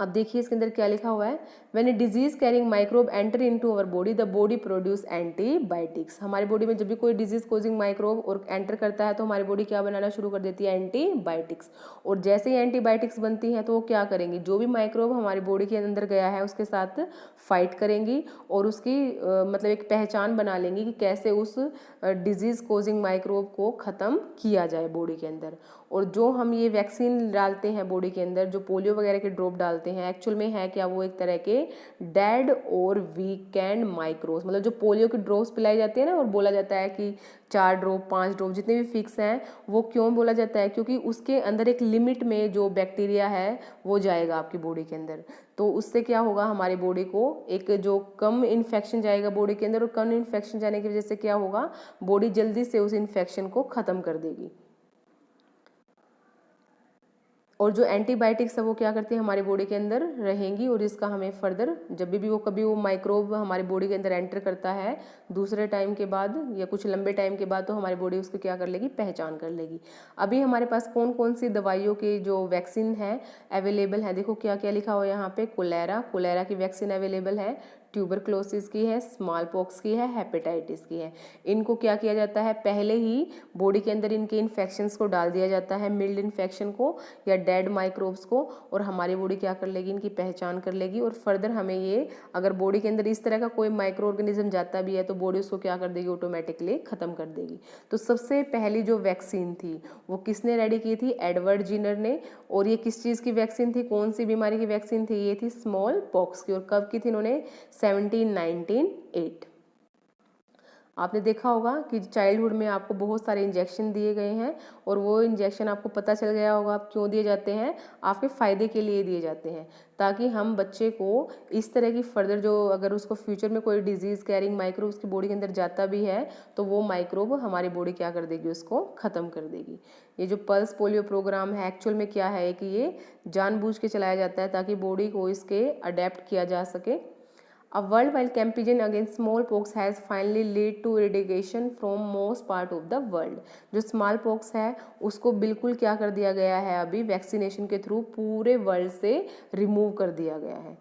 अब देखिए इसके अंदर क्या लिखा हुआ है, when a disease carrying microbe enter into our body the body produce antibiotics. हमारी बॉडी में जब भी कोई डिजीज कोजिंग माइक्रोब और एंटर करता है तो हमारी बॉडी क्या बनाना शुरू कर देती है, एंटीबायोटिक्स। और जैसे ही एंटीबायोटिक्स बनती हैं तो वो क्या करेंगी, जो भी माइक्रोब हमारी बॉडी के अंदर गया है उसके साथ फाइट करेंगी और उसकी मतलब एक पहचान बना लेंगी कि कैसे उस डिजीज कोजिंग माइक्रोब को ख़त्म किया जाए बॉडी के अंदर। और जो हम ये वैक्सीन डालते हैं बॉडी के अंदर, जो पोलियो वगैरह के ड्रॉप डालते हैं, एक्चुअल में है क्या, वो एक तरह के डेड और वीकेंड माइक्रोस, मतलब जो पोलियो की ड्रॉप्स पिलाई जाती है ना, और बोला जाता है कि 4 ड्रॉप 5 ड्रॉप जितने भी फिक्स हैं, वो क्यों बोला जाता है, क्योंकि उसके अंदर एक लिमिट में जो बैक्टीरिया है वो जाएगा आपकी बॉडी के अंदर। तो उससे क्या होगा, हमारी बॉडी को एक जो कम इन्फेक्शन जाएगा बॉडी के अंदर, और कम इन्फेक्शन जाने की वजह से क्या होगा, बॉडी जल्दी से उस इन्फेक्शन को ख़त्म कर देगी। और जो एंटीबायोटिक्स है वो क्या करती है, हमारी बॉडी के अंदर रहेंगी और इसका हमें फर्दर जब भी वो कभी वो माइक्रोब हमारी बॉडी के अंदर एंटर करता है दूसरे टाइम के बाद या कुछ लंबे टाइम के बाद, तो हमारी बॉडी उसको क्या कर लेगी, पहचान कर लेगी। अभी हमारे पास कौन कौन सी दवाइयों की जो वैक्सीन है अवेलेबल है, देखो क्या क्या लिखा हुआ है यहाँ पे, कोलेरा की वैक्सीन अवेलेबल है, ट्यूबरक्लोसिस की है, स्मॉल पॉक्स की है, हेपेटाइटिस की है। इनको क्या किया जाता है, पहले ही बॉडी के अंदर इनके इन्फेक्शंस को डाल दिया जाता है, मिल्ड इन्फेक्शन को या डेड माइक्रोब्स को, और हमारी बॉडी क्या कर लेगी, इनकी पहचान कर लेगी। और फर्दर हमें ये अगर बॉडी के अंदर इस तरह का कोई माइक्रो ऑर्गेनिज्म जाता भी है तो बॉडी उसको क्या कर देगी, ऑटोमेटिकली ख़त्म कर देगी। तो सबसे पहली जो वैक्सीन थी वो किसने रेडी की थी, एडवर्ड जिनर ने। और ये किस चीज़ की वैक्सीन थी, कौन सी बीमारी की वैक्सीन थी, ये थी स्मॉल पॉक्स की। और कब की थी इन्होंने, 1798। आपने देखा होगा कि चाइल्डहुड में आपको बहुत सारे इंजेक्शन दिए गए हैं और वो इंजेक्शन आपको पता चल गया होगा आप क्यों दिए जाते हैं, आपके फ़ायदे के लिए दिए जाते हैं, ताकि हम बच्चे को इस तरह की फर्दर जो अगर उसको फ्यूचर में कोई डिजीज़ कैरिंग माइक्रोब उसकी बॉडी के अंदर जाता भी है तो वो माइक्रोब हमारी बॉडी क्या कर देगी, उसको ख़त्म कर देगी। ये जो पल्स पोलियो प्रोग्राम है एक्चुअल में क्या है कि ये जानबूझ के चलाया जाता है ताकि बॉडी को इसके अडेप्ट किया जा सके। A worldwide campaign against smallpox has finally led to eradication from most part of the world। जो स्मॉल पॉक्स है उसको बिल्कुल क्या कर दिया गया है, अभी वैक्सीनेशन के थ्रू पूरे वर्ल्ड से रिमूव कर दिया गया है।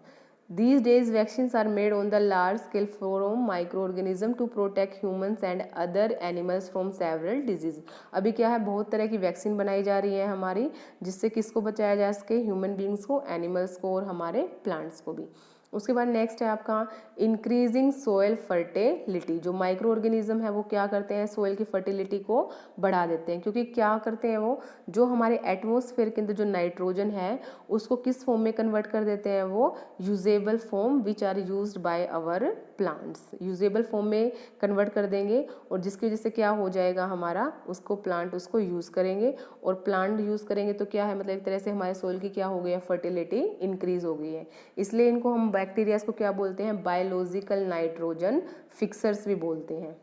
These days vaccines are made on the large scale from microorganism to protect humans and other animals from several diseases। अभी क्या है, बहुत तरह की वैक्सीन बनाई जा रही है हमारी, जिससे किसको बचाया जा सके, ह्यूमन बींग्स को, एनिमल्स को और हमारे प्लांट्स को भी। उसके बाद नेक्स्ट है आपका इंक्रीजिंग सोयल फर्टिलिटी। जो माइक्रो ऑर्गेनिज्म है वो क्या करते हैं, सोयल की फर्टिलिटी को बढ़ा देते हैं, क्योंकि क्या करते हैं वो, जो हमारे एटमॉस्फेयर के अंदर जो नाइट्रोजन है उसको किस फॉर्म में कन्वर्ट कर देते हैं, वो usable form which are used by our plants, usable form में कन्वर्ट कर देंगे, और जिसकी वजह से क्या हो जाएगा हमारा, उसको प्लांट उसको यूज़ करेंगे, और प्लांट यूज़ करेंगे तो क्या है, मतलब एक तरह से हमारे सोइल की क्या हो गई है, फर्टिलिटी इंक्रीज हो गई है। इसलिए इनको हम बैक्टीरियाज को क्या बोलते हैं, बायोलॉजिकल नाइट्रोजन फिक्सर्स भी बोलते हैं।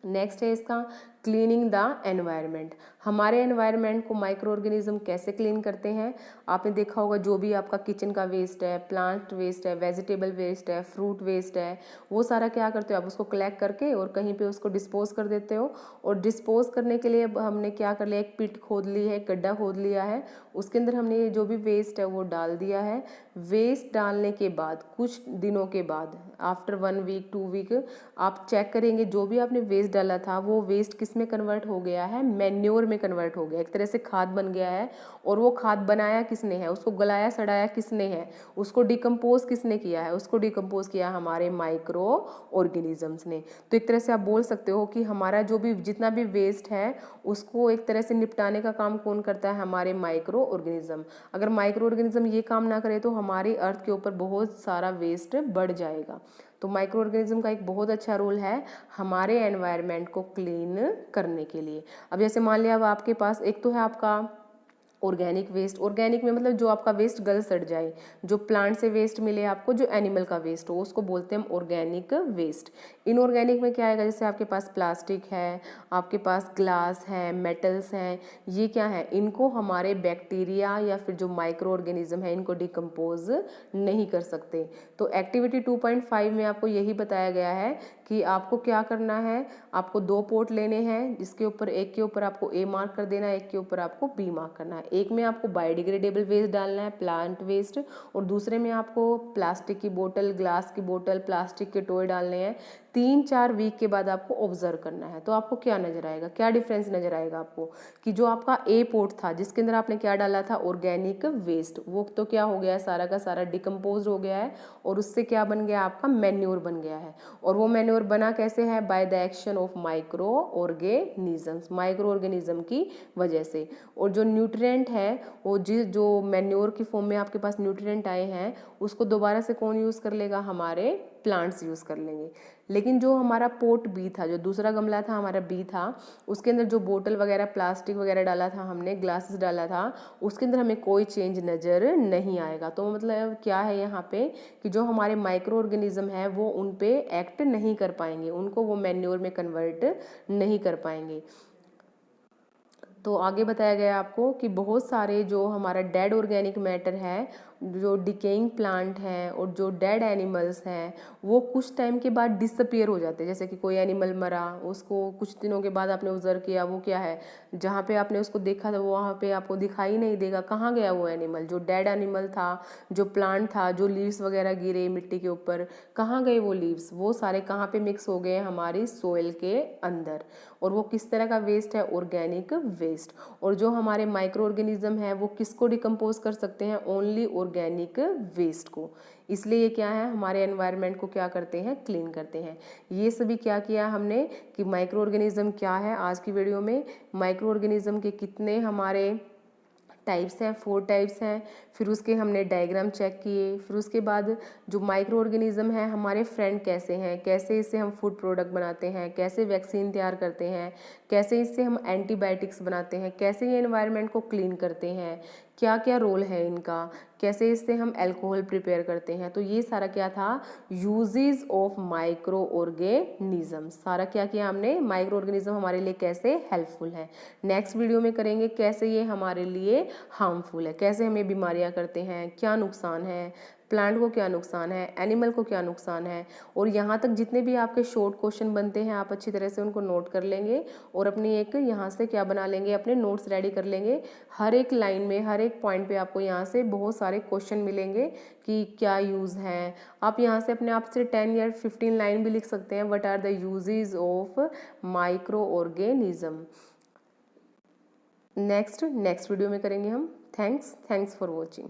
नेक्स्ट है इसका क्लीनिंग द एनवायरनमेंट। हमारे एनवायरनमेंट को माइक्रो ऑर्गेनिज्म कैसे क्लीन करते हैं, आपने देखा होगा जो भी आपका किचन का वेस्ट है, प्लांट वेस्ट है, वेजिटेबल वेस्ट है, फ्रूट वेस्ट है, वो सारा क्या करते हो आप, उसको कलेक्ट करके और कहीं पे उसको डिस्पोज कर देते हो। और डिस्पोज करने के लिए हमने क्या कर लिया, एक पिट खोद ली है, एक गड्ढा खोद लिया है, उसके अंदर हमने जो भी वेस्ट है वो डाल दिया है। वेस्ट डालने के बाद कुछ दिनों के बाद, आफ्टर 1 वीक 2 वीक, आप चेक करेंगे जो भी आपने वेस्ट डाला था वो वेस्ट किस में कन्वर्ट हो गया है, मैन्योर में कन्वर्ट हो गया, एक तरह से खाद बन गया है। और वो खाद बनाया किसने है, उसको गलाया सड़ाया किसने है, उसको डिकम्पोज किसने किया है, उसको डिकम्पोज किया हमारे माइक्रो ऑर्गेनिजम्स ने। तो एक तरह से आप बोल सकते हो कि हमारा जो भी जितना भी वेस्ट है उसको एक तरह से निपटाने का काम कौन करता है, हमारे माइक्रो ऑर्गेनिज्म। अगर माइक्रो ऑर्गेनिज्म ये काम ना करे तो हमारी अर्थ के ऊपर बहुत सारा वेस्ट बढ़ जाएगा। तो माइक्रो ऑर्गेनिज्म का एक बहुत अच्छा रोल है हमारे एनवायरनमेंट को क्लीन करने के लिए। अब जैसे मान लिया अब आपके पास एक तो है आपका ऑर्गेनिक वेस्ट, ऑर्गेनिक में मतलब जो आपका वेस्ट गल सड़ जाए, जो प्लांट से वेस्ट मिले आपको, जो एनिमल का वेस्ट हो, उसको बोलते हैं हम ऑर्गेनिक वेस्ट। इनऑर्गेनिक में क्या आएगा, जैसे आपके पास प्लास्टिक है, आपके पास ग्लास है, मेटल्स हैं, ये क्या है, इनको हमारे बैक्टीरिया या फिर जो माइक्रो ऑर्गेनिज्म है इनको डिकम्पोज नहीं कर सकते। तो एक्टिविटी 2.5 में आपको यही बताया गया है कि आपको क्या करना है, आपको 2 पोर्ट लेने हैं, जिसके ऊपर एक के ऊपर आपको ए मार्क कर देना है, एक के ऊपर आपको बी मार्क करना है। एक में आपको बायोडिग्रेडेबल वेस्ट डालना है, प्लांट वेस्ट, और दूसरे में आपको प्लास्टिक की बोतल, ग्लास की बोतल, प्लास्टिक के टॉय डालने हैं। 3-4 वीक के बाद आपको ऑब्जर्व करना है। तो आपको क्या नजर आएगा, क्या डिफरेंस नजर आएगा आपको, कि जो आपका ए पोर्ट था जिसके अंदर आपने क्या डाला था, ऑर्गेनिक वेस्ट, वो तो क्या हो गया है, सारा का सारा डिकम्पोज हो गया है, और उससे क्या बन गया, आपका मैन्योर बन गया है। और वो मैन्योर बना कैसे है, by the action of micro organisms, micro organism की वजह से। और जो न्यूट्रिएंट है वो जो मैन्योर की फॉर्म में आपके पास न्यूट्रिएंट आए हैं, उसको दोबारा से कौन यूज़ कर लेगा, हमारे प्लांट्स यूज़ कर लेंगे। लेकिन जो हमारा पोर्ट बी था, जो दूसरा गमला था हमारा बी था, उसके अंदर जो बोतल वगैरह, प्लास्टिक वगैरह डाला था हमने, ग्लासेस डाला था, उसके अंदर हमें कोई चेंज नज़र नहीं आएगा। तो मतलब क्या है यहाँ पे, कि जो हमारे माइक्रो ऑर्गेनिज्म है वो उन पे एक्ट नहीं कर पाएंगे, उनको वो मैन्योर में कन्वर्ट नहीं कर पाएंगे। तो आगे बताया गया आपको कि बहुत सारे जो हमारा डेड ऑर्गेनिक मैटर है, जो डिकेइंग प्लांट हैं और जो डेड एनिमल्स हैं, वो कुछ टाइम के बाद डिसअपियर हो जाते हैं। जैसे कि कोई एनिमल मरा, उसको कुछ दिनों के बाद आपने ऑब्जर्व किया, वो क्या है, जहाँ पे आपने उसको देखा था वो वहाँ पे आपको दिखाई नहीं देगा, कहाँ गया वो एनिमल, जो डेड एनिमल था, जो प्लांट था, जो लीव्स वगैरह गिरे मिट्टी के ऊपर, कहाँ गए वो लीव्स, वो सारे कहाँ पे मिक्स हो गए, हमारी सोइल के अंदर। और वो किस तरह का वेस्ट है, ऑर्गेनिक वेस्ट। और जो हमारे माइक्रो ऑर्गेनिज्म है वो किसको डिकम्पोज कर सकते हैं, ओनली ऑर्गेनिक वेस्ट को। इसलिए ये क्या है, हमारे एनवायरनमेंट को क्या करते हैं, क्लीन करते हैं। ये सभी क्या किया हमने, कि माइक्रो ऑर्गेनिज्म क्या है, आज की वीडियो में माइक्रो ऑर्गेनिज्म के कितने हमारे टाइप्स हैं, 4 टाइप्स हैं, फिर उसके हमने डायग्राम चेक किए, फिर उसके बाद जो माइक्रो ऑर्गेनिज्म है हमारे फ्रेंड कैसे हैं, कैसे इससे हम फूड प्रोडक्ट बनाते हैं, कैसे वैक्सीन तैयार करते हैं, कैसे इससे हम एंटीबायोटिक्स बनाते हैं, कैसे ये एनवायरनमेंट को क्लीन करते हैं, क्या क्या रोल है इनका, कैसे इससे हम अल्कोहल प्रिपेयर करते हैं। तो ये सारा क्या था, यूजेस ऑफ माइक्रो ऑर्गेनिज्म, सारा क्या किया हमने, माइक्रो ऑर्गेनिज्म हमारे लिए कैसे हेल्पफुल है। नेक्स्ट वीडियो में करेंगे कैसे ये हमारे लिए हार्मफुल है, कैसे हमें बीमारियां करते हैं, क्या नुकसान है, प्लांट को क्या नुकसान है, एनिमल को क्या नुकसान है। और यहाँ तक जितने भी आपके शॉर्ट क्वेश्चन बनते हैं आप अच्छी तरह से उनको नोट कर लेंगे और अपनी एक यहाँ से क्या बना लेंगे, अपने नोट्स रेडी कर लेंगे। हर एक लाइन में, हर एक पॉइंट पे आपको यहाँ से बहुत सारे क्वेश्चन मिलेंगे कि क्या यूज़ है। आप यहाँ से अपने आप से 10 या 15 लाइन भी लिख सकते हैं, what are the uses of microorganism. Next video में करेंगे हम। Thanks for watching.